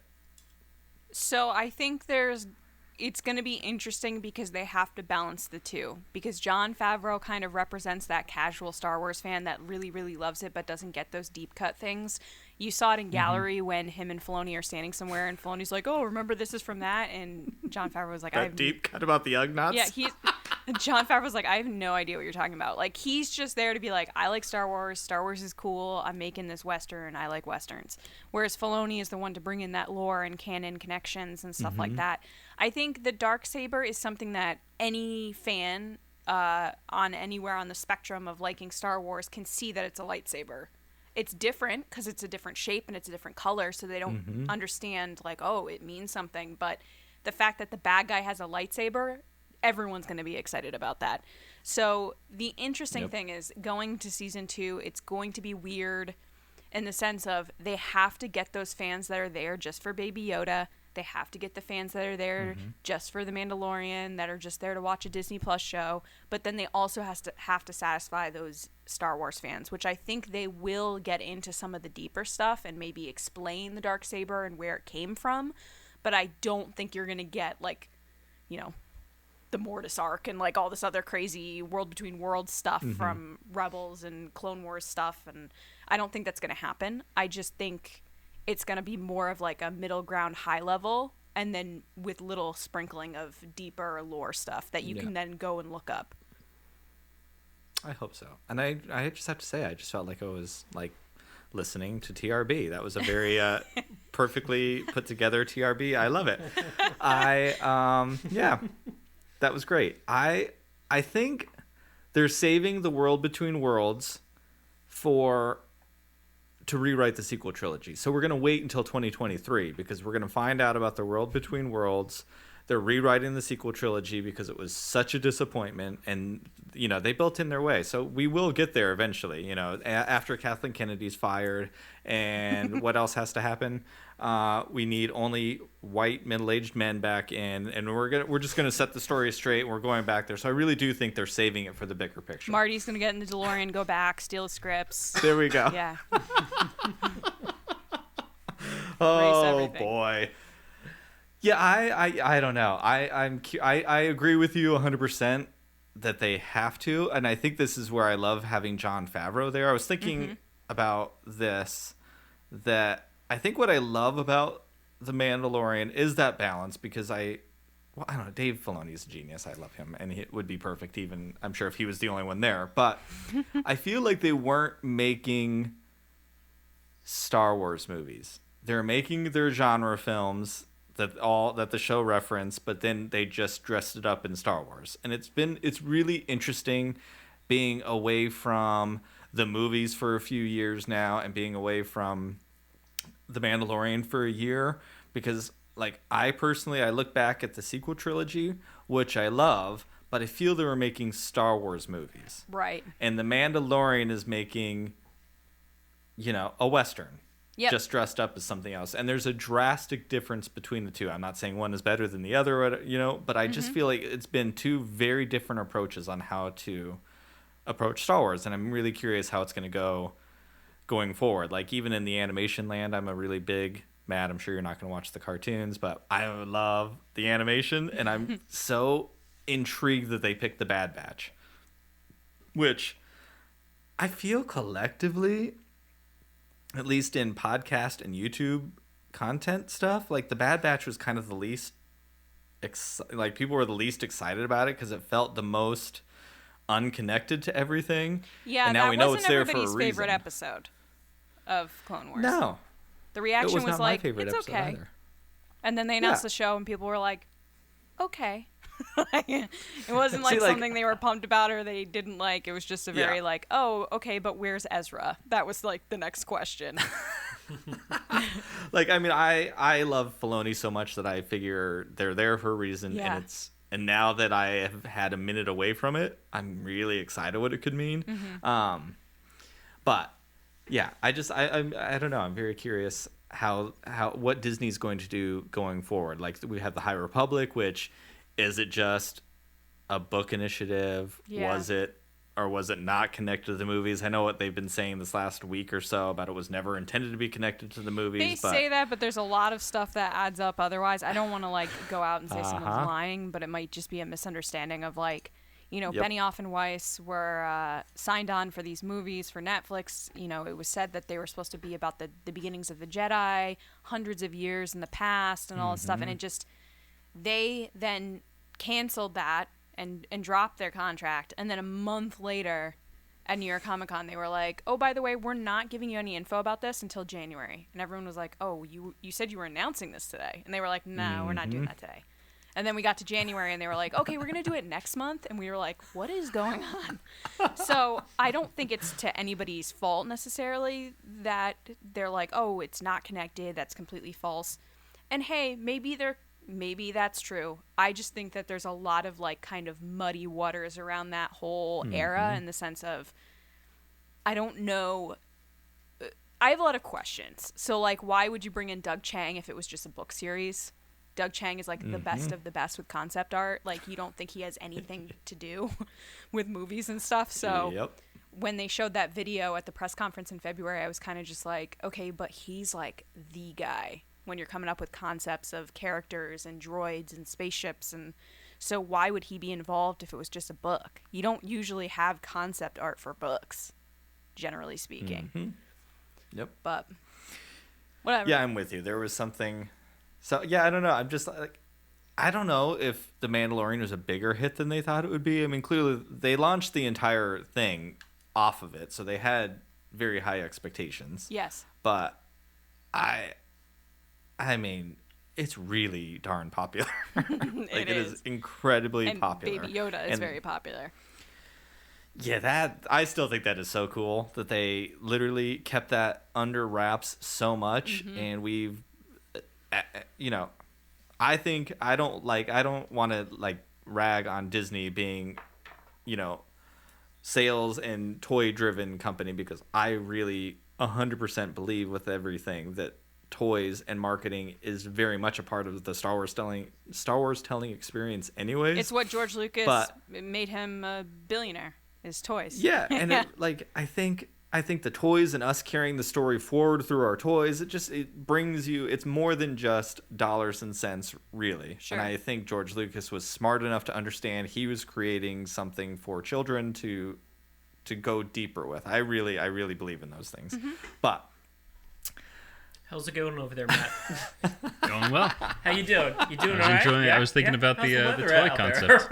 So I think it's going to be interesting because they have to balance the two. Because Jon Favreau kind of represents that casual Star Wars fan that really, really loves it but doesn't get those deep cut things. You saw it in gallery when him and Filoni are standing somewhere and Filoni's like, oh, remember this is from that? And Jon Favreau was like, I have deep cut about the Ugnaughts? Yeah, Jon Favreau's like, I have no idea what you're talking about. Like, he's just there to be like, I like Star Wars. Star Wars is cool. I'm making this Western. I like Westerns. Whereas Filoni is the one to bring in that lore and canon connections and stuff like that. I think the Darksaber is something that any fan on anywhere on the spectrum of liking Star Wars can see that it's a lightsaber. It's different because it's a different shape and it's a different color, so they don't understand, like, oh, it means something. But the fact that the bad guy has a lightsaber, everyone's going to be excited about that. So the interesting thing is, going to season 2, it's going to be weird in the sense of they have to get those fans that are there just for Baby Yoda. They have to get the fans that are there just for The Mandalorian, that are just there to watch a Disney Plus show. But then they also have to satisfy those Star Wars fans, which I think they will get into some of the deeper stuff and maybe explain the Darksaber and where it came from. But I don't think you're going to get, like, the Mortis arc and, like, all this other crazy World Between Worlds stuff from Rebels and Clone Wars stuff. And I don't think that's going to happen. I just think it's going to be more of like a middle ground, high level, and then with little sprinkling of deeper lore stuff that you can then go and look up. I hope so. And I just have to say, I just felt like I was like listening to TRB. That was a very perfectly put together TRB. I love it. That was great. I think they're saving the World Between Worlds to rewrite the sequel trilogy. So we're going to wait until 2023 because we're going to find out about the World Between Worlds. they're rewriting the sequel trilogy because it was such a disappointment, and they built in their way. So we will get there eventually. After Kathleen Kennedy's fired, and what else has to happen? We need only white middle-aged men back in, and we're just gonna set the story straight. And we're going back there. So I really do think they're saving it for the bigger picture. Marty's gonna get in the DeLorean, go back, steal the scripts. There we go. Yeah. Oh boy. Yeah, I don't know. I agree with you 100% that they have to, and I think this is where I love having Jon Favreau there. I was thinking about this, that I think what I love about The Mandalorian is that balance, because I don't know, Dave Filoni's a genius. I love him, and he would be perfect even, I'm sure, if he was the only one there. But I feel like they weren't making Star Wars movies. They're making their genre films that the show referenced, but then they just dressed it up in Star Wars. And it's really interesting being away from the movies for a few years now, and being away from The Mandalorian for a year, because like I look back at the sequel trilogy, which I love, but I feel they were making Star Wars movies. Right. And The Mandalorian is making, a Western. Yep. Just dressed up as something else. And there's a drastic difference between the two. I'm not saying one is better than the other, but I just feel like it's been two very different approaches on how to approach Star Wars. And I'm really curious how it's going to go going forward. Like, even in the animation land, I'm a really big, Matt, I'm sure you're not going to watch the cartoons, but I love the animation. And I'm so intrigued that they picked the Bad Batch, which I feel collectively, at least in podcast and YouTube content stuff, like the Bad Batch was kind of the least, people were the least excited about it because it felt the most unconnected to everything. Yeah, and now that we know wasn't it's there for a everybody's reason. favorite episode of Clone Wars. No, the reaction it was not like, my favorite it's episode okay. either. And then they announced Yeah. the show, and people were like, okay. It wasn't See, like like- something they were pumped about or they didn't like. It was just a very Yeah. like, oh, okay, but where's Ezra? That was like the next question. Like, I mean, I love Filoni so much that I figure they're there for a reason, Yeah. and now that I have had a minute away from it, I'm really excited what it could mean. But yeah, I don't know. I'm very curious how what Disney's going to do going forward. Like, we have the High Republic, which is it just a book initiative? Yeah. Was it not connected to the movies? I know what they've been saying this last week or so about it was never intended to be connected to the movies. They say that, but there's a lot of stuff that adds up otherwise. I don't want to like go out and say someone's lying, but it might just be a misunderstanding of like, Yep. Benioff and Weiss were signed on for these movies for Netflix. It was said that they were supposed to be about the beginnings of the Jedi, hundreds of years in the past and all this stuff. And it just, they then canceled that and dropped their contract. And then a month later at New York Comic Con, they were like, oh, by the way, we're not giving you any info about this until January. And everyone was like, oh, you said you were announcing this today. And they were like, no, we're not doing that today. And then we got to January and they were like, okay, we're going to do it next month. And we were like, what is going on? So I don't think it's to anybody's fault necessarily that they're like, oh, it's not connected. That's completely false. And hey, maybe that's true. I just think that there's a lot of like kind of muddy waters around that whole era in the sense of, I don't know. I have a lot of questions. So like, why would you bring in Doug Chiang if it was just a book series? Doug Chiang is like the best of the best with concept art. Like, you don't think he has anything to do with movies and stuff. So when they showed that video at the press conference in February, I was kind of just like, okay, but he's like the guy when you're coming up with concepts of characters and droids and spaceships. And so why would he be involved if it was just a book? You don't usually have concept art for books, generally speaking. Yep. But whatever. Yeah, I'm with you. There was something. So, yeah, I don't know. I'm just like, I don't know if The Mandalorian was a bigger hit than they thought it would be. I mean, clearly they launched the entire thing off of it, so they had very high expectations. Yes. But I mean, it's really darn popular. Like, it is incredibly popular. Baby Yoda is very popular. Yeah, I still think that is so cool that they literally kept that under wraps so much, and we've, I think I don't want to like rag on Disney being, sales and toy driven company, because I really 100% believe with everything that toys and marketing is very much a part of the Star Wars telling experience anyways. It's what George Lucas made him a billionaire, is toys. Yeah, and I think the toys and us carrying the story forward through our toys, it brings you, it's more than just dollars and cents, really. Sure. And I think George Lucas was smart enough to understand he was creating something for children to go deeper with. I really believe in those things. Mm-hmm. But how's it going over there, Matt? Going well. How you doing? You doing I was all right? enjoying it. Yeah? I was thinking about How's the weather toy out there? concept.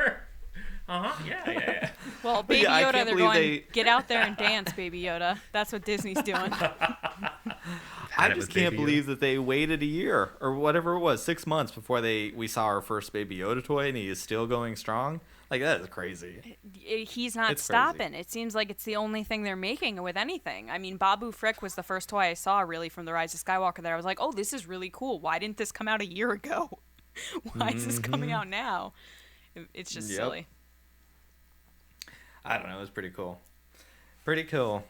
Yeah. Well, Baby Yeah, I Yoda, can't they're believe going, get out there and dance, Baby Yoda. That's what Disney's doing. I just can't believe that they waited a year or whatever it was, 6 months before we saw our first Baby Yoda toy, and he is still going strong. Like, that is crazy. He's not It's stopping. It seems like it's the only thing they're making with anything. I mean, Babu Frick was the first toy I saw, really, from The Rise of Skywalker that I was like, oh, this is really cool. Why didn't this come out a year ago? Why is this coming out now? It's just silly. I don't know. It was pretty cool. Pretty cool.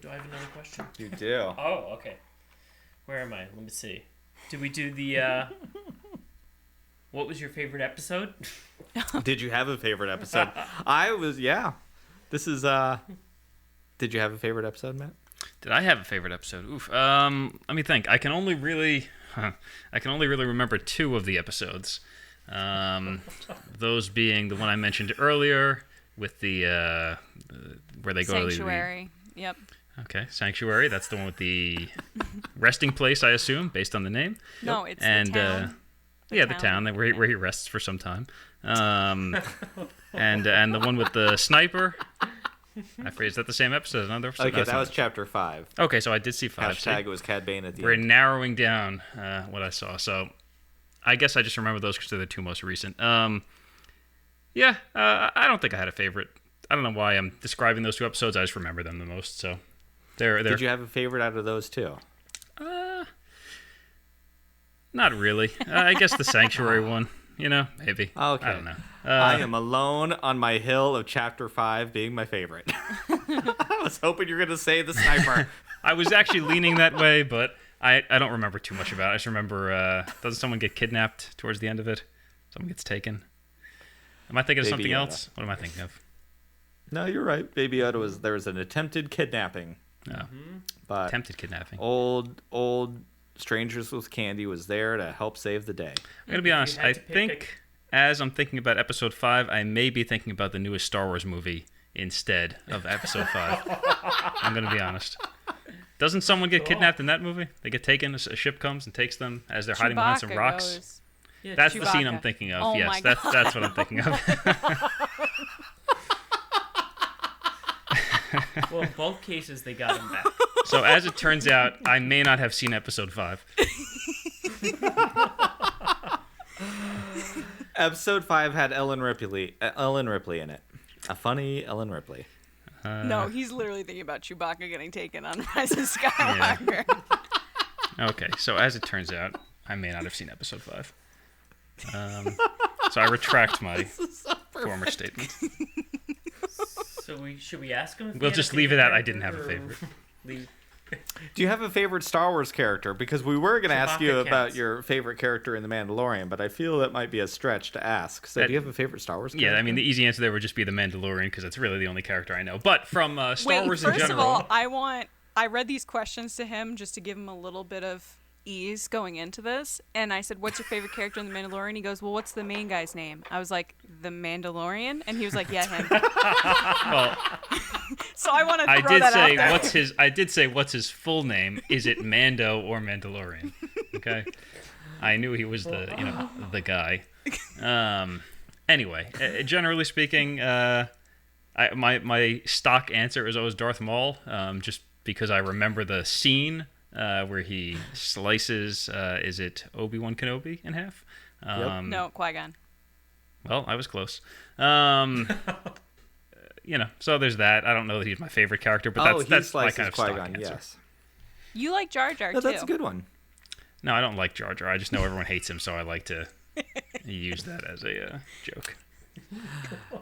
Do I have another question? You do. Oh, okay. Where am I? Let me see. Did we do the, what was your favorite episode? Did you have a favorite episode? This is, did you have a favorite episode, Matt? Did I have a favorite episode? Oof. Let me think. I can only really remember 2 of the episodes. Those being the one I mentioned earlier with the where they go Sanctuary. Yep. Okay, Sanctuary. That's the one with the resting place, I assume, based on the name. No, it's And the town. the town where he rests for some time. And the one with the sniper. I forget, is that the same episode? Another episode? Okay, that was chapter 5. Okay, so I did see 5. Hashtag it was Cad Bane at the We're end. narrowing down what I saw. So I guess I just remember those because they're the 2 most recent. I don't think I had a favorite. I don't know why I'm describing those 2 episodes. I just remember them the most. So they're Did you have a favorite out of those 2? Not really. I guess the Sanctuary one. Maybe. Okay. I don't know. I am alone on my hill of chapter 5 being my favorite. I was hoping you were going to say the sniper. I was actually leaning that way, but I don't remember too much about it. I just remember, doesn't someone get kidnapped towards the end of it? Someone gets taken. Am I thinking of Baby something Yoda. else? What am I thinking of? No, you're right. Baby Yoda there was an attempted kidnapping. No. But Attempted kidnapping. old Strangers with Candy was there to help save the day. I'm going to be honest. had I to pick think as I'm thinking about episode 5, I may be thinking about the newest Star Wars movie instead of episode 5. I'm going to be honest. Doesn't someone get kidnapped in that movie? They get taken, a ship comes and takes them as they're hiding behind some Chewbacca rocks. goes. Yeah, That's the scene Chewbacca. I'm thinking of. Oh Yes, my that's what I'm thinking of. Well, in both cases, they got him back. So as it turns out, I may not have seen episode 5. Episode 5 had Ellen Ripley in it. A funny Ellen Ripley. No, he's literally thinking about Chewbacca getting taken on Rise of Skywalker. Okay, so as it turns out, I may not have seen episode 5. So I retract my former statement. So should we ask him? If We'll he had just a leave it favorite at I didn't have a character, favorite. or leave- Do you have a favorite Star Wars character? Because we were going to ask you Chewbacca about counts. your favorite character in The Mandalorian, but I feel that might be a stretch to ask. So do you have a favorite Star Wars character? Yeah, I mean, the easy answer there would just be the Mandalorian because it's really the only character I know. But from Star Wait, Wars in first general, of all, I read these questions to him just to give him a little bit of ease going into this, and I said, what's your favorite character in The Mandalorian? He goes, well, what's the main guy's name? I was like, the Mandalorian? And he was like, yeah, him. well, So I want to I throw did that say out there. what's his full name? Is it Mando or Mandalorian? Okay, I knew he was the guy. Anyway, generally speaking, my stock answer is always Darth Maul, just because I remember the scene where he slices, is it Obi-Wan Kenobi in half? No, Qui-Gon. Well, I was close. So there's that. I don't know that he's my favorite character, but that's my kind of stock Qui-Gon, answer. yes. You like Jar Jar, No, too. that's a good one. No, I don't like Jar Jar. I just know everyone hates him, so I like to use that as a joke.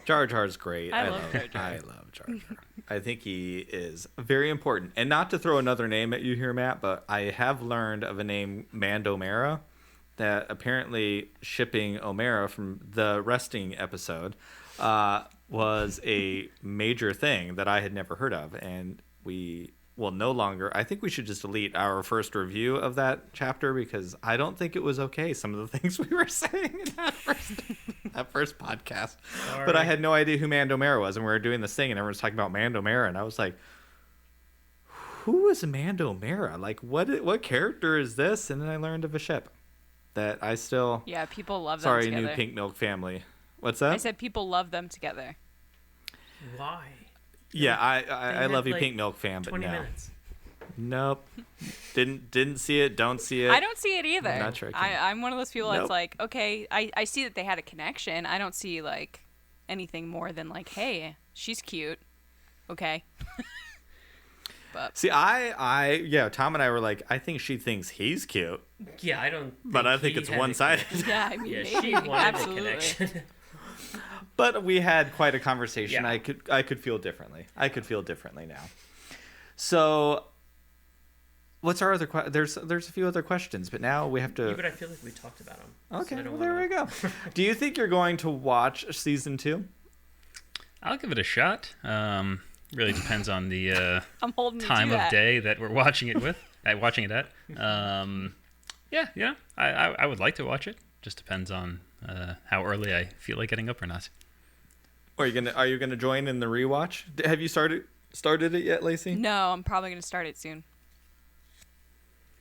Jar Jar's great. I love Jar Jar. I love Jar Jar. I think he is very important. And not to throw another name at you here, Matt, but I have learned of a name, Mandomera, that apparently shipping Omera from the resting episode was a major thing that I had never heard of. And we will no longer, I think we should just delete our first review of that chapter because I don't think it was okay, some of the things we were saying in that first podcast. Sorry. But I had no idea who Mandomera was, and we were doing this thing and everyone's talking about Mandomera, and I was like, who is Mandomera? Like, what character is this? And then I learned of a ship that I still... Yeah, people love them Sorry, together. new Pink Milk family. What's that? I said people love them together. Why? Yeah, I had, love you, like, Pink Milk fan, but 20 no. minutes. Nope. Didn't see it, don't see it. I don't see it either. I'm not sure I can. I'm one of those people that's Nope. like, okay, I see that they had a connection. I don't see, like, anything more than, like, hey, she's cute. Okay. But See, yeah, Tom and I were like, I think she thinks he's cute, Yeah, I don't. but I think he it's had a one-sided. connection. yeah, I mean, Yeah, maybe. she wanted a Absolutely. connection. But we had quite a conversation. Yeah. I could feel differently. I could feel differently now. So, what's our other there's a few other questions, but now we have to. Yeah, but I feel like we talked about them. Okay, well, there we go. Do you think you're going to watch season 2? I'll give it a shot. Really depends on the I'm holding you time to of that. day that we're watching it with. Watching it at. Yeah. I would like to watch it. Just depends on how early I feel like getting up or not. Are you gonna join in the rewatch? Have you started it yet, Lacey? No, I'm probably going to start it soon.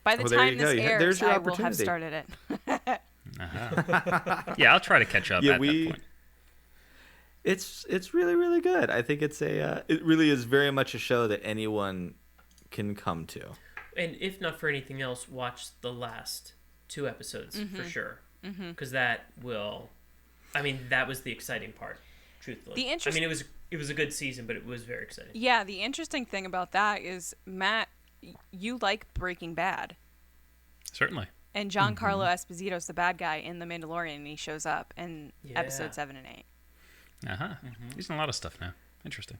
By the Well, there time you go. this airs, There's your I will have opportunity. started it. Yeah, I'll try to catch up at that point. It's really, really good. I think it really is very much a show that anyone can come to. And if not for anything else, watch the last 2 episodes for sure, because that will. I mean, that was the exciting part. Truthfully, I mean, it was a good season, but it was very exciting. Yeah, the interesting thing about that is, Matt, you like Breaking Bad. Certainly. And Giancarlo Esposito's the bad guy in The Mandalorian, and he shows up in Yeah. episode 7 and 8. He's in a lot of stuff now. Interesting.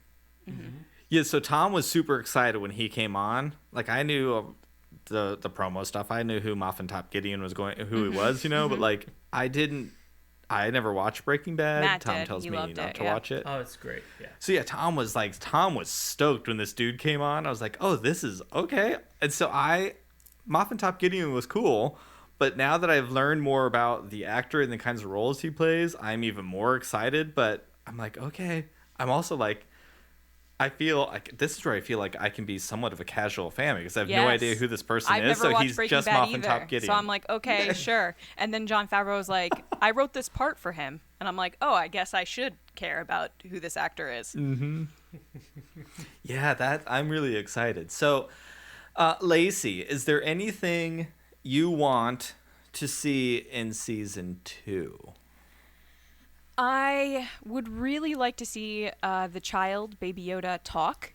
Yeah, so Tom was super excited when he came on. Like, I knew the promo stuff. I knew who Moffin Top Gideon was who he was, but like I never watched Breaking Bad. Matt Tom did. tells He me loved not it, to yeah. watch it. Oh, it's great. Yeah. So yeah, Tom was stoked when this dude came on. I was like, oh, this is okay. And so Moffin Top Gideon was cool, but now that I've learned more about the actor and the kinds of roles he plays, I'm even more excited. But I'm like, okay. I'm also like, I feel like this is where I feel like I can be somewhat of a casual fan because I have no idea who this person I've is. never So watched he's Breaking just Bad Moffin either. Top Gideon. So I'm like, okay, sure. And then Jon Favreau was like, I wrote this part for him. And I'm like, oh, I guess I should care about who this actor is. Yeah, I'm really excited. So, Lacey, is there anything you want to see in season 2? I would really like to see the child, Baby Yoda, talk.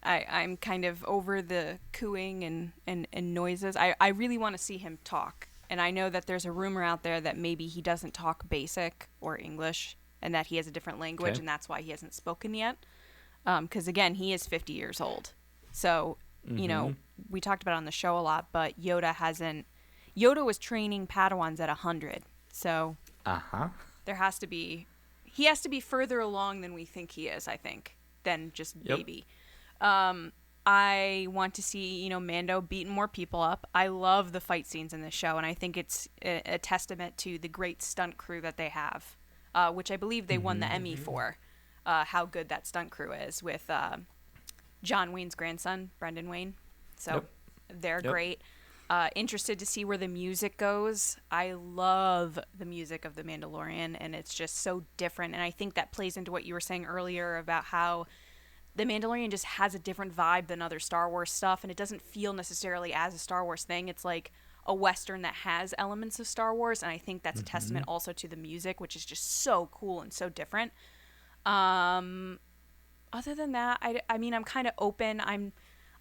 I'm kind of over the cooing and noises. I really want to see him talk. And I know that there's a rumor out there that maybe he doesn't talk basic or English and that he has a different language, Okay. and that's why he hasn't spoken yet. Because, again, he is 50 years old. So, we talked about it on the show a lot, but Yoda was training Padawans at 100. So there has to be... He has to be further along than we think he is, I think, than just Yep. baby. I want to see, Mando beating more people up. I love the fight scenes in this show, and I think it's a testament to the great stunt crew that they have, which I believe they won the Emmy for, how good that stunt crew is with John Wayne's grandson, Brendan Wayne. So they're great. Interested to see where the music goes. I love the music of The Mandalorian, and it's just so different, and I think that plays into what you were saying earlier about how The Mandalorian just has a different vibe than other Star Wars stuff, and it doesn't feel necessarily as a Star Wars thing. It's like a Western that has elements of Star Wars, and I think that's a testament also to the music, which is just so cool and so different. Other than that, I mean, I'm kind of open.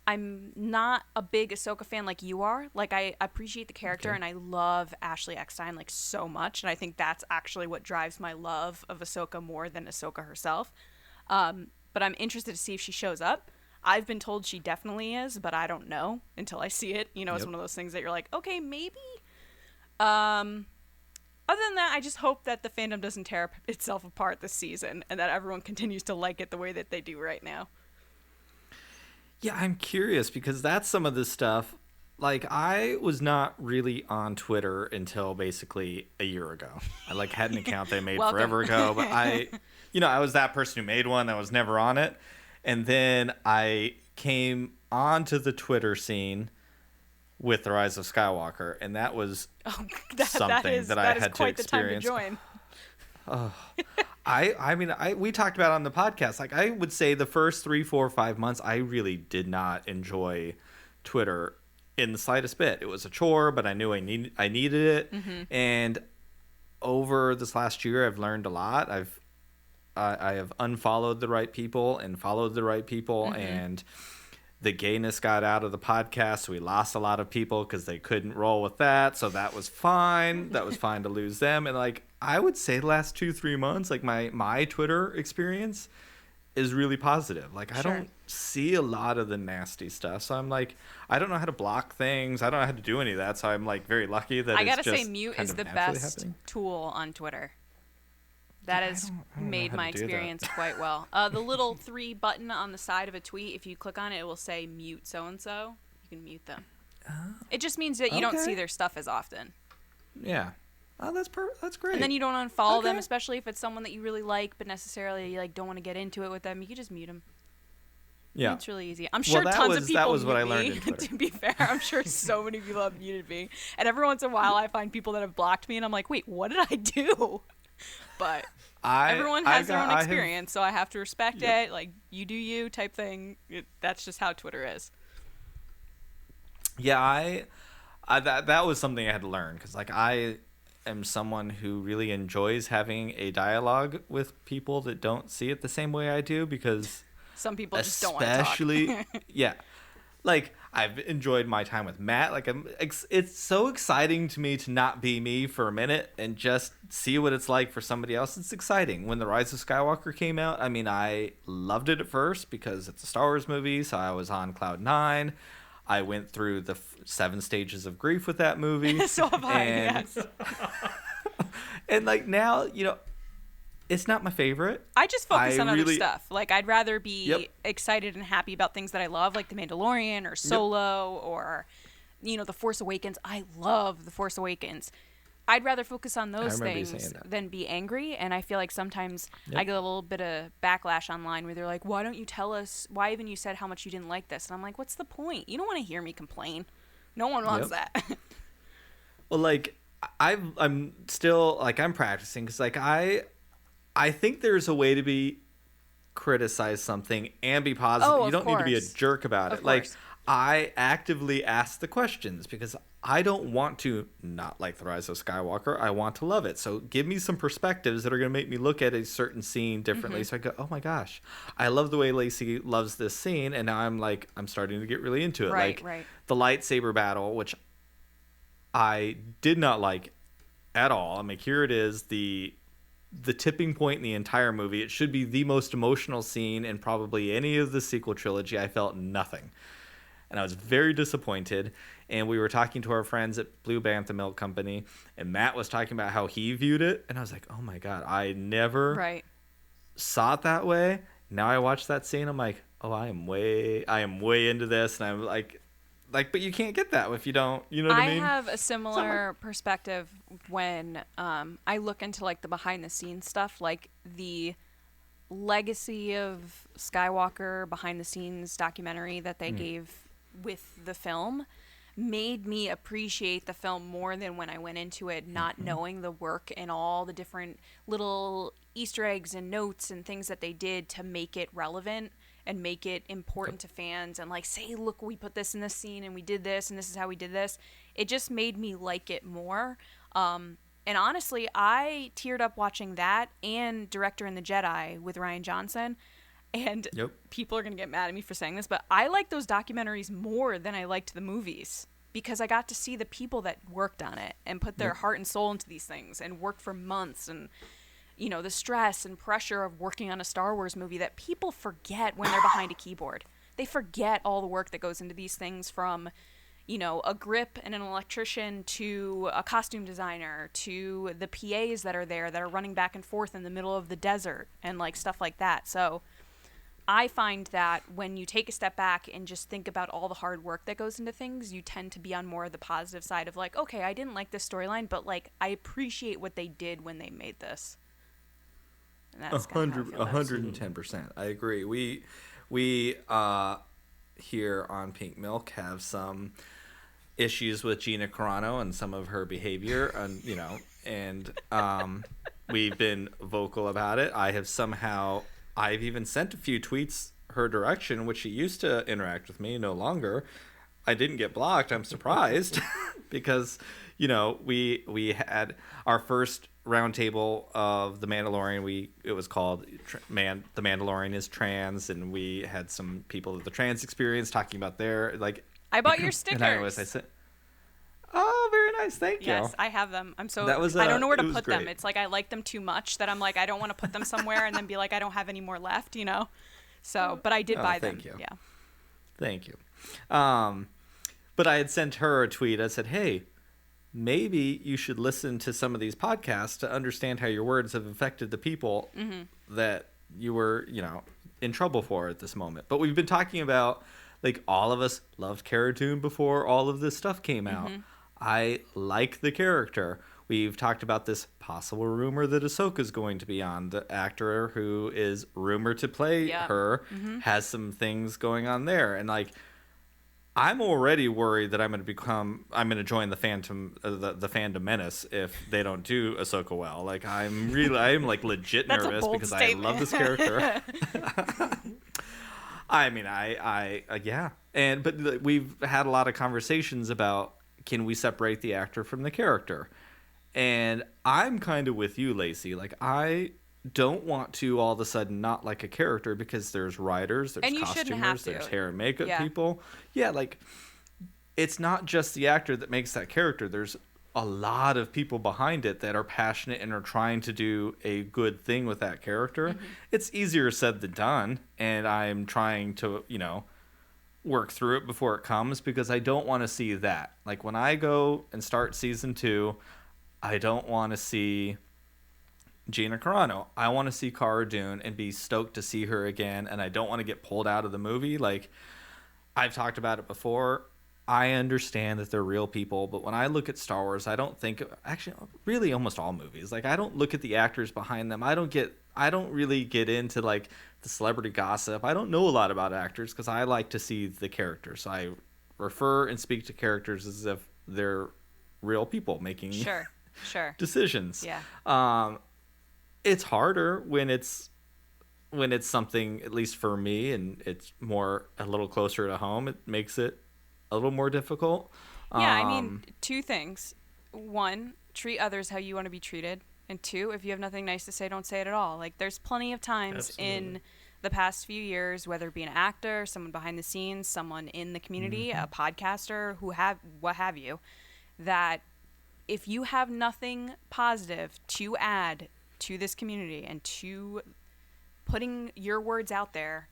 I'm not a big Ahsoka fan like you are. Like, I appreciate the character, and I love Ashley Eckstein, like, so much. And I think that's actually what drives my love of Ahsoka more than Ahsoka herself. But I'm interested to see if she shows up. I've been told she definitely is, but I don't know until I see it. You know, it's one of those things that you're like, okay, maybe. Other than that, I just hope that the fandom doesn't tear itself apart this season, and that everyone continues to like it the way that they do right now. Yeah, I'm curious because that's some of the stuff. Like, I was not really on Twitter until basically a year ago. I had an account they made forever ago, but I was that person who made one that was never on it. And then I came onto the Twitter scene with The Rise of Skywalker, and that was something that I had to experience. The time to join. We talked about it on the podcast. Like, I would say the first 3, 4, 5 months, I really did not enjoy Twitter in the slightest bit. It was a chore, but I knew I needed it. Mm-hmm. And over this last year, I've learned a lot. I have unfollowed the right people and followed the right people, mm-hmm. and the gayness got out of the podcast. So we lost a lot of people because they couldn't roll with that. So that was fine. That was fine to lose them. And like, I would say the last 2-3 months, like my Twitter experience is really positive. Like, I don't see a lot of the nasty stuff. So I'm like, I don't know how to block things. I don't know how to do any of that. So I'm like very lucky that I gotta say, mute is the best tool on Twitter. That has made my experience quite well. The little 3 button on the side of a tweet, if you click on it, it will say mute so-and-so. You can mute them. It just means that you don't see their stuff as often. Yeah. Oh, that's great. And then you don't unfollow them, especially if it's someone that you really like, but necessarily you don't want to get into it with them. You can just mute them. Yeah. It's really easy. I'm sure tons of people that was what I mute learned me, in Twitter. to be fair. I'm sure so many people have muted me. And every once in a while, I find people that have blocked me, and I'm like, wait, what did I do? But everyone has their own experience, so I have to respect it. Like, you do you type thing. That's just how Twitter is. Yeah, that was something I had to learn, because like I am someone who really enjoys having a dialogue with people that don't see it the same way I do, because some people just don't want to talk. Yeah. Like, I've enjoyed my time with Matt. Like, it's so exciting to me to not be me for a minute and just see what it's like for somebody else. It's exciting. When The Rise of Skywalker came out, I mean, I loved it at first because it's a Star Wars movie, so I was on cloud 9. I went through the 7 stages of grief with that movie. So have I, yes. And, like, now, it's not my favorite. I just focus on other stuff. Like, I'd rather be excited and happy about things that I love, like The Mandalorian or Solo or, The Force Awakens. I love The Force Awakens. I'd rather focus on those things than be angry. And I feel like sometimes I get a little bit of backlash online where they're like, why don't you tell us, why haven't you said how much you didn't like this? And I'm like, what's the point? You don't want to hear me complain. No one wants that. Well, like, I'm still, like, I'm practicing because, like, I think there's a way to be criticize something and be positive. Oh, you don't need to be a jerk about it. Like, course. I actively ask the questions because I don't want to not like The Rise of Skywalker. I want to love it. So give me some perspectives that are going to make me look at a certain scene differently. Mm-hmm. So I go, oh my gosh, I love the way Lacey loves this scene. And now I'm starting to get really into it. Right, like right. The lightsaber battle, which I did not like at all. I mean, here it is, the tipping point in the entire movie. It should be the most emotional scene in probably any of the sequel trilogy. I felt nothing. And I was very disappointed. And we were talking to our friends at Blue Bantha Milk Company, and Matt was talking about how he viewed it. And I was like, oh my God, I never saw it that way. Now I watch that scene, I'm like, oh, I am way into this. And I'm like, but you can't get that if you don't, you know what I mean? I have a similar perspective when I look into like the behind the scenes stuff, like the legacy of Skywalker behind the scenes documentary that they gave with the film made me appreciate the film more than when I went into it not knowing the work and all the different little Easter eggs and notes and things that they did to make it relevant and make it important to fans and like say, look, we put this in this scene and we did this and this is how we did this. It just made me like it more. And honestly, I teared up watching that and Director and the Jedi with Rian Johnson. And Yep. people are going to get mad at me for saying this, but I like those documentaries more than I liked the movies because I got to see the people that worked on it and put their heart and soul into these things and worked for months, and you know, the stress and pressure of working on a Star Wars movie that people forget when they're behind a keyboard. They forget all the work that goes into these things, from, you know, a grip and an electrician to a costume designer to the PAs that are there that are running back and forth in the middle of the desert and like stuff like that. So I find that when you take a step back and just think about all the hard work that goes into things, you tend to be on more of the positive side of like, okay, I didn't like this storyline, but like I appreciate what they did when they made this. And that's 110%. I agree. We here on Pink Milk have some issues with Gina Carano and some of her behavior, and you know, and we've been vocal about it. I've even sent a few tweets her direction, which she used to interact with me, no longer. I didn't get blocked. I'm surprised because, you know, we had our first roundtable of The Mandalorian. It was called The Mandalorian is Trans, and we had some people of the trans experience talking about their, like... I bought your stickers. And I said, oh, very nice. Thank you. Yes, I have them. I don't know where to put them. It's like I like them too much that I'm like, I don't want to put them somewhere and then be like, I don't have any more left, you know? So, but I did buy them. Thank you. Yeah. Thank you. But I had sent her a tweet. I said, hey, maybe you should listen to some of these podcasts to understand how your words have affected the people that you were, you know, in trouble for at this moment. But we've been talking about, like, all of us loved Cara Dune before all of this stuff came out. I like the character. We've talked about this possible rumor that Ahsoka's going to be on. The actor who is rumored to play her has some things going on there. And, like, I'm already worried that I'm going to join the fandom menace if they don't do Ahsoka well. Like, I'm like legit nervous because statement. I love this character. I mean, yeah. But we've had a lot of conversations about, can we separate the actor from the character? And I'm kind of with you, Lacey. Like, I don't want to all of a sudden not like a character because there's writers, there's costumers, there's hair and makeup people. Yeah, like, it's not just the actor that makes that character. There's a lot of people behind it that are passionate and are trying to do a good thing with that character. It's easier said than done, and I'm trying to, you know, work through it before it comes because I don't want to see that. Like, when I go and start season 2, I don't want to see Gina Carano. I want to see Cara Dune and be stoked to see her again, and I don't want to get pulled out of the movie. Like, I've talked about it before. I understand that they're real people, but when I look at Star Wars, I don't think, actually, really almost all movies, like, I don't look at the actors behind them. I don't really get into, like, the celebrity gossip. I don't know a lot about actors because I like to see the characters. So I refer and speak to characters as if they're real people making decisions. Yeah. It's harder when it's something, at least for me, and it's a little closer to home. It makes it a little more difficult. Yeah, I mean, 2 things. 1, treat others how you want to be treated. And 2, if you have nothing nice to say, don't say it at all. Like, there's plenty of times in the past few years, whether it be an actor, someone behind the scenes, someone in the community, a podcaster, what have you, that if you have nothing positive to add to this community and to putting your words out there,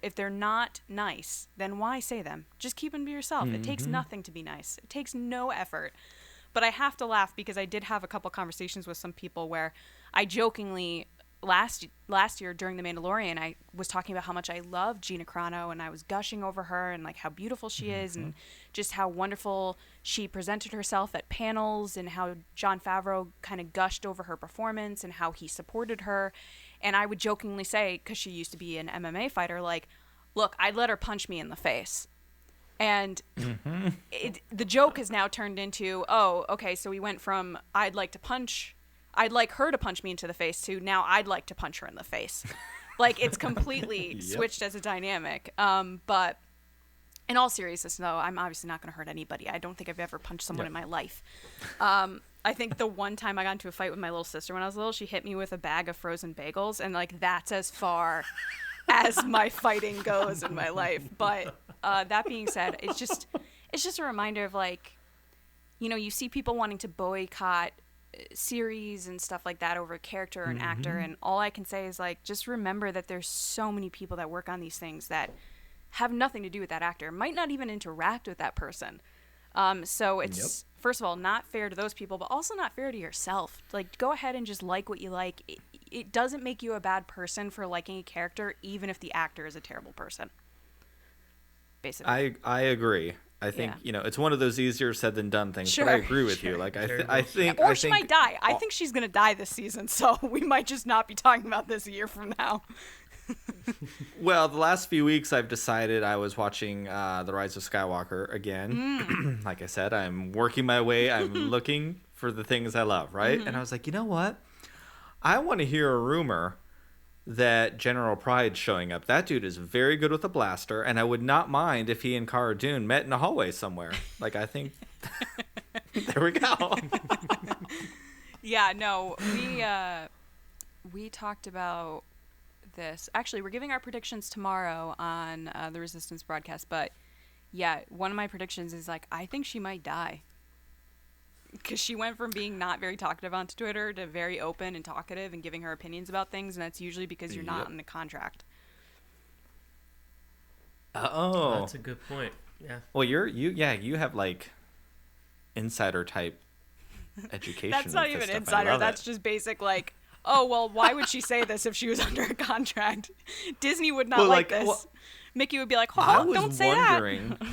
if they're not nice, then why say them? Just keep them to yourself. It takes nothing to be nice. It takes no effort. But I have to laugh because I did have a couple conversations with some people where I jokingly, last year during The Mandalorian, I was talking about how much I love Gina Carano, and I was gushing over her and like how beautiful she is and just how wonderful she presented herself at panels, and how Jon Favreau kind of gushed over her performance and how he supported her. And I would jokingly say, because she used to be an MMA fighter, like, look, I'd let her punch me in the face. And the joke has now turned into, oh, okay, so we went from I'd like her to punch me into the face to now I'd like to punch her in the face. Like, it's completely switched as a dynamic. But in all seriousness, though, I'm obviously not going to hurt anybody. I don't think I've ever punched someone in my life. I think the one time I got into a fight with my little sister when I was little, she hit me with a bag of frozen bagels, and like that's as far as my fighting goes in my life. But that being said, it's just a reminder of, like, you know, you see people wanting to boycott series and stuff like that over a character or an actor, and all I can say is, like, just remember that there's so many people that work on these things that have nothing to do with that actor, might not even interact with that person. So it's first of all not fair to those people, but also not fair to yourself. Like, go ahead and just like what you like. It doesn't make you a bad person for liking a character, even if the actor is a terrible person. Basically, I agree. I think, you know, it's one of those easier said than done things, but I agree with you. Like, I think, or she might die. I think she's gonna die this season, so we might just not be talking about this a year from now. Well, the last few weeks I've decided I was watching The Rise of Skywalker again. Like I said, I'm working my way. I'm looking for the things I love, right? And I was like, you know what? I want to hear a rumor that General Pride's showing up. That dude is very good with a blaster, and I would not mind if he and Cara Dune met in a hallway somewhere. Like, I think... There we go. Yeah, no, we talked about this. Actually, we're giving our predictions tomorrow on the Resistance broadcast, but yeah, one of my predictions is, like, I think she might die. Because she went from being not very talkative on Twitter to very open and talkative and giving her opinions about things, and that's usually because you're not in a contract. Oh. That's a good point. Yeah. Well, you have, like, insider type education. That's not even insider. That's just basic, like, oh, well, why would she say this if she was under a contract? Disney would not like this. Well, Mickey would be like, oh, don't say that.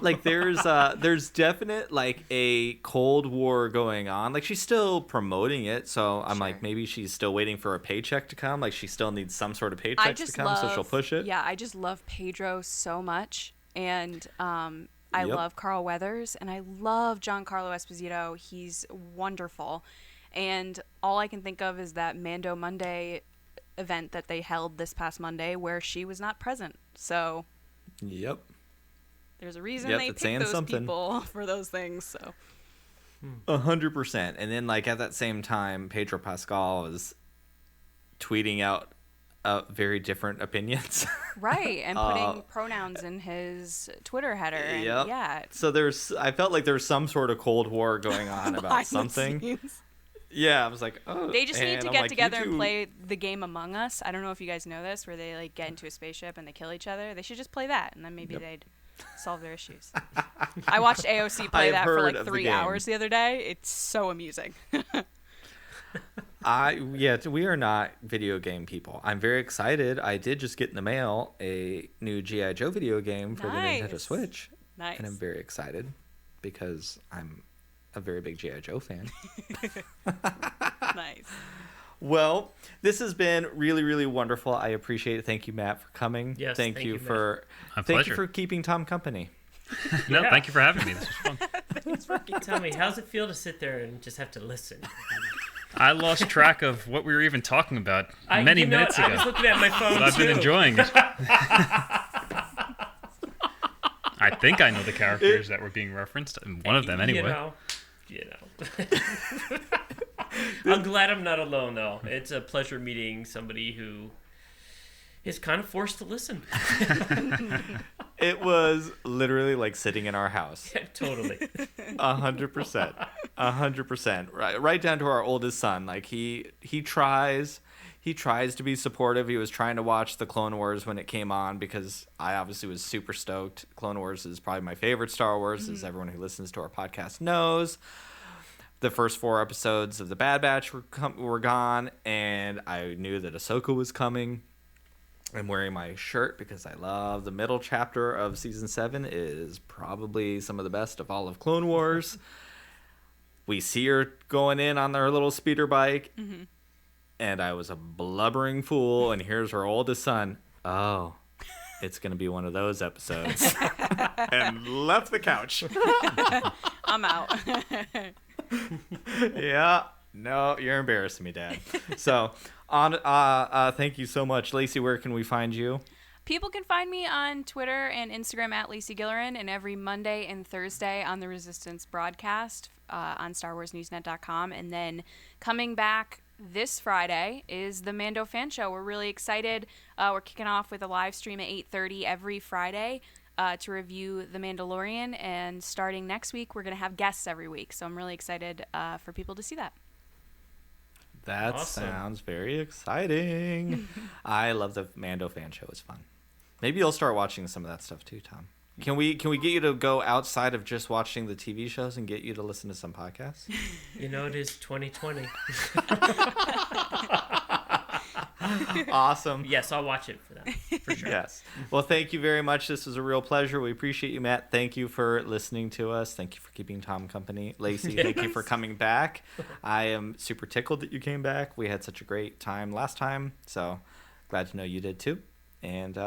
Like, there's definite, like, a Cold War going on. Like, she's still promoting it, so I'm like, maybe she's still waiting for a paycheck to come. Like, she still needs some sort of paycheck to come, so she'll push it. Yeah, I just love Pedro so much, and I love Carl Weathers, and I love Giancarlo Esposito. He's wonderful, and all I can think of is that Mando Monday event that they held this past Monday where she was not present. So there's a reason they pick those people for those things. So 100%. And then, like, at that same time, Pedro Pascal was tweeting out very different opinions. Right, and putting pronouns in his Twitter header. And So I felt like there was some sort of Cold War going on about something. Yeah, I was like, oh. They just need to get together and play the game Among Us. I don't know if you guys know this, where they, like, get into a spaceship and they kill each other. They should just play that, and then maybe they'd solve their issues. I watched AOC play that for like 3 hours the other day. It's so amusing. We are not video game people. I'm very excited. I did just get in the mail a new G.I. Joe video game for the Nintendo Switch. Nice. And I'm very excited because I'm a very big G.I. Joe fan. Nice. Well, this has been really, really wonderful. I appreciate it. Thank you, Matt, for coming. Yes, thank you for keeping Tom company. No, thank you for having me. This was fun. Thanks for Tell me, how's it feel to sit there and just have to listen? I lost track of what we were even talking about many minutes ago. I was looking at my phone, but I've been enjoying it. I think I know the characters that were being referenced, and one of them anyway. You know. I'm glad I'm not alone, though. It's a pleasure meeting somebody who is kind of forced to listen. It was literally like sitting in our house. Yeah, totally. 100%. 100%. Right down to our oldest son. Like, he tries to be supportive. He was trying to watch the Clone Wars when it came on because I obviously was super stoked. Clone Wars is probably my favorite Star Wars, as everyone who listens to our podcast knows. The first 4 episodes of The Bad Batch were gone, and I knew that Ahsoka was coming. I'm wearing my shirt because I love the middle chapter of Season 7. It is probably some of the best of all of Clone Wars. We see her going in on her little speeder bike, and I was a blubbering fool, and here's her oldest son. Oh, it's going to be one of those episodes. And left the couch. I'm out. Yeah. No, you're embarrassing me, Dad. So, thank you so much. Lacey, where can we find you? People can find me on Twitter and Instagram at Lacey Gilleran, and every Monday and Thursday on the Resistance broadcast on StarWarsNewsNet.com. And then coming back this Friday is the Mando Fan Show. We're really excited. We're kicking off with a live stream at 8:30 every Friday to review The Mandalorian. And starting next week, we're going to have guests every week. So I'm really excited for people to see that. That sounds very exciting. I love the Mando Fan Show. It's fun. Maybe you'll start watching some of that stuff too, Tom. Can we get you to go outside of just watching the TV shows and get you to listen to some podcasts? You know, it is 2020. Awesome. Yes, I'll watch it for that, for sure. Yes. Well, thank you very much. This was a real pleasure. We appreciate you, Matt. Thank you for listening to us. Thank you for keeping Tom company. Lacey, thank you for coming back. I am super tickled that you came back. We had such a great time last time, so glad to know you did too. And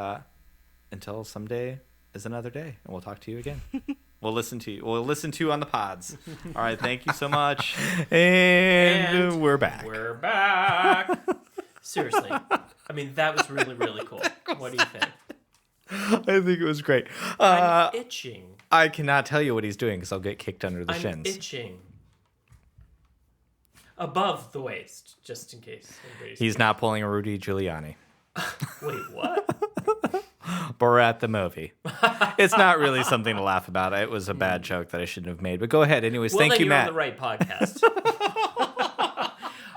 until someday is another day, and we'll talk to you again. We'll listen to you. We'll listen to you on the pods. All right. Thank you so much. And we're back. We're back. Seriously. I mean, that was really, really cool. What do you think? I think it was great. I'm itching. I cannot tell you what he's doing because I'll get kicked under the shins. I'm itching. Above the waist, just in case. He's not pulling a Rudy Giuliani. Wait, what? Borat the movie. It's not really something to laugh about. It was a bad joke that I shouldn't have made. But go ahead. Anyways, well, thank then you, you're Matt. on the right podcast.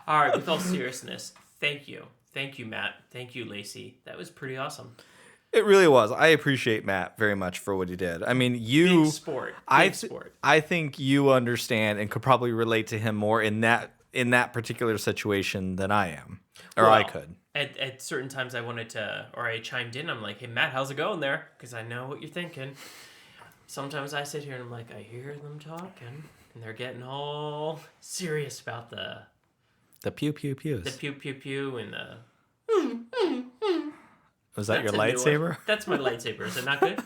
All right, with all seriousness, thank you. Thank you, Matt. Thank you, Lacey. That was pretty awesome. It really was. I appreciate Matt very much for what he did. I mean, you... Big sport. Sport. I think you understand and could probably relate to him more in that particular situation than I am. Or well, I could. At certain times I wanted to, or I chimed in, I'm like, hey, Matt, how's it going there? Because I know what you're thinking. Sometimes I sit here and I'm like, I hear them talking, and they're getting all serious about the pew pew pews. The pew pew pew and the... Was that your lightsaber? That's my lightsaber. Is it not good?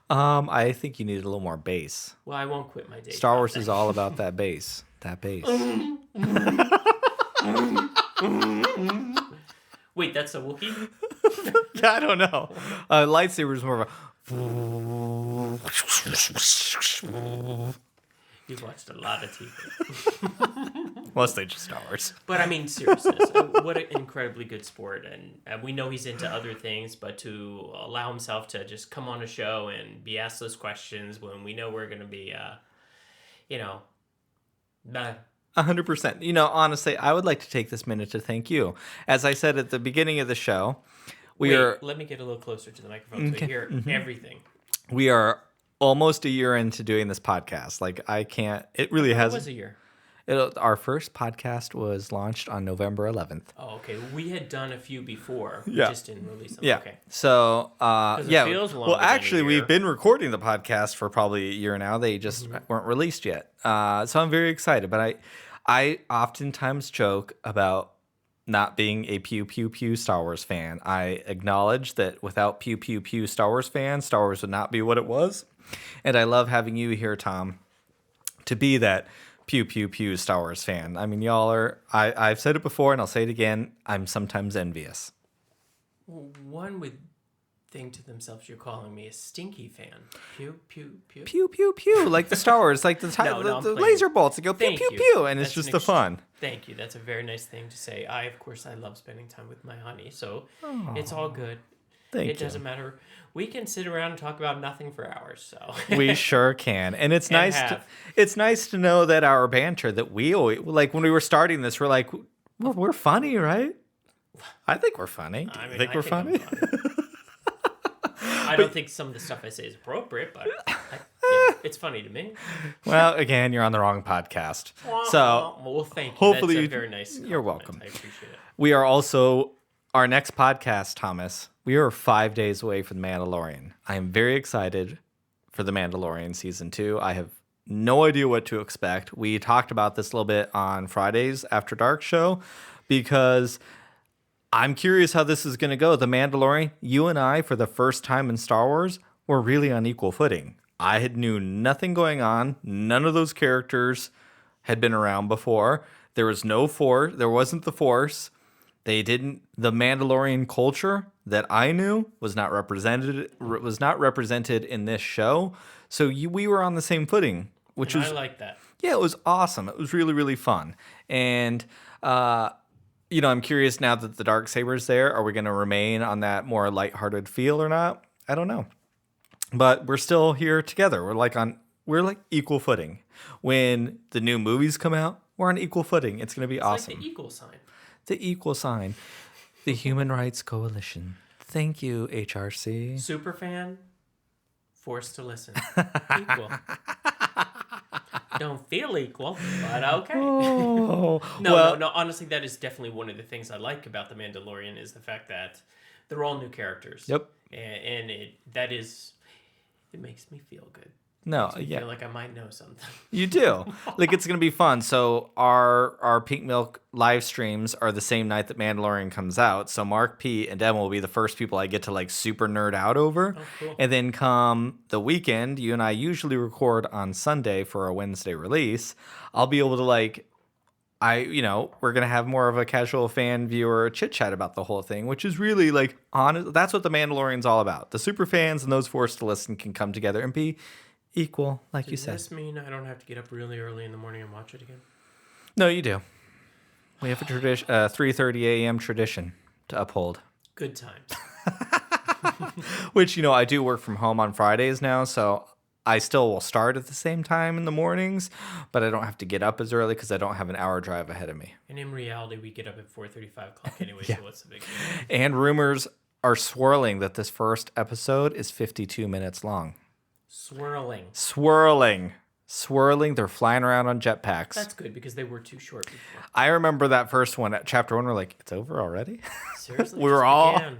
I think you need a little more bass. Well, I won't quit my day. Star Wars is all about that bass. That bass. Wait, that's a Wookiee? I don't know. Lightsaber is more of a... You've watched a lot of TV. Mostly just Star Wars. But I mean, seriousness, what an incredibly good sport. And we know he's into other things, but to allow himself to just come on a show and be asked those questions when we know we're going to be, 100%. You know, honestly, I would like to take this minute to thank you. As I said at the beginning of the show, let me get a little closer to the microphone so I hear everything. We are almost a year into doing this podcast. Like, I can't... It really has... It was a year. Our first podcast was launched on November 11th. Oh, okay. We had done a few before. We Yeah. just didn't release them. Yeah. Okay. So, it feels longer well, than a actually, year. we've been recording the podcast for probably a year now. They just weren't released yet. So I'm very excited. But I oftentimes joke about not being a pew pew pew Star Wars fan. I acknowledge that without pew pew pew Star Wars fans, Star Wars would not be what it was. And I love having you here, Tom, to be that pew pew pew Star Wars fan. I mean, y'all are... I've said it before and I'll say it again. I'm sometimes envious. One would think to themselves, you're calling me a stinky fan. Pew, pew, pew. Pew pew pew, like the Star Wars, like the I'm laser bolts that go pew Thank pew you. pew, and it's That's just an the fun. Thank you. That's a very nice thing to say. Of course, I love spending time with my honey, so it's all good. Thank It you. doesn't matter. We can sit around and talk about nothing for hours. So We sure can, and it's And nice. have. It's nice to know that our banter that we always like when we were starting this, we're like, we're funny, right? I think we're funny. Do you think we're funny? I don't think some of the stuff I say is appropriate, but it's funny to me. Well, again, you're on the wrong podcast. So well, thank you. hopefully That's you- a very nice. you're compliment. welcome. I appreciate it. we are also our next podcast, Thomas. We are 5 days away from The Mandalorian. I am very excited for The Mandalorian season 2. I have no idea what to expect. We talked about this a little bit on Friday's After Dark show because I'm curious how this is going to go. The Mandalorian, you and I, for the first time in Star Wars, were really on equal footing. I had knew nothing going on. None of those characters had been around before. There was no Force. There wasn't the Force. The Mandalorian culture that I knew was not represented in this show. So we were on the same footing, which And was I like that. Yeah, it was awesome. It was really, really fun. And, I'm curious now that the Darksaber's there, are we going to remain on that more lighthearted feel or not? I don't know. But we're still here together. We're like equal footing. When the new movies come out, we're on equal footing. It's going to be awesome. Like the equal sign. The equal sign. The Human Rights Coalition. Thank you, HRC. Superfan, forced to listen. Equal. Don't feel equal, but okay. Oh, No. Honestly, that is definitely one of the things I like about The Mandalorian is the fact that they're all new characters. Yep. And it makes me feel good. No, Makes me yeah. feel like I might know something. You do. Like, it's going to be fun. So our Pink Milk live streams are the same night that Mandalorian comes out. So Mark, Pete, and Devin will be the first people I get to, like, super nerd out over. Oh, cool. And then come the weekend, you and I usually record on Sunday for a Wednesday release. I'll be able to, like, we're going to have more of a casual fan viewer chit chat about the whole thing, which is really, like, honest. That's what The Mandalorian's all about. The super fans and those forced to listen can come together and be equal, like you said. Does this mean I don't have to get up really early in the morning and watch it again? No, you do. We have a tradition, 3:30 a.m. tradition to uphold. Good times. Which, I do work from home on Fridays now, so I still will start at the same time in the mornings, but I don't have to get up as early because I don't have an hour drive ahead of me. And in reality, we get up at 4:35 anyway, Yeah. so what's the big deal? And rumors are swirling that this first episode is 52 minutes long. Swirling. They're flying around on jetpacks. That's good because they were too short before. I remember that first one at chapter 1. We're like, it's over already? Seriously? We were just all began.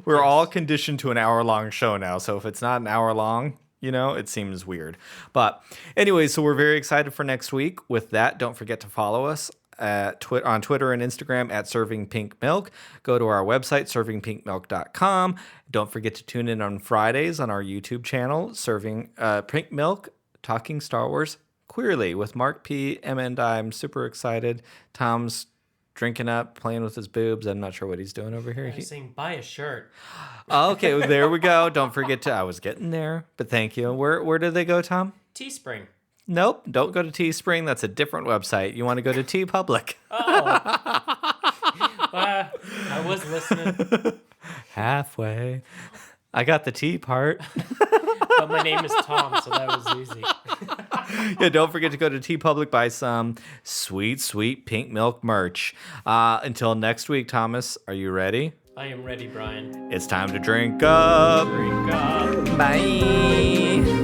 we're all conditioned to an hour-long show now. So if it's not an hour long, it seems weird. But anyway, so we're very excited for next week. With that, don't forget to follow us on Twitter and Instagram at servingpinkmilk. Go to our website, servingpinkmilk.com. Don't forget to tune in on Fridays on our YouTube channel, Serving Pink Milk, Talking Star Wars Queerly with Mark P. Emma and I'm super excited. Tom's drinking up, playing with his boobs. I'm not sure what he's doing over here. I'm saying buy a shirt. Okay, well, there we go. Don't forget to, I was getting there, but thank you. Where did they go, Tom? Teespring. Nope, don't go to Teespring. That's a different website. You want to go to TeePublic. Oh. I was listening. Halfway. I got the T part. But my name is Tom, so that was easy. Yeah, don't forget to go to TeePublic, buy some sweet, sweet pink milk merch. Until next week, Thomas, are you ready? I am ready, Brian. It's time to drink up. Drink up. Bye.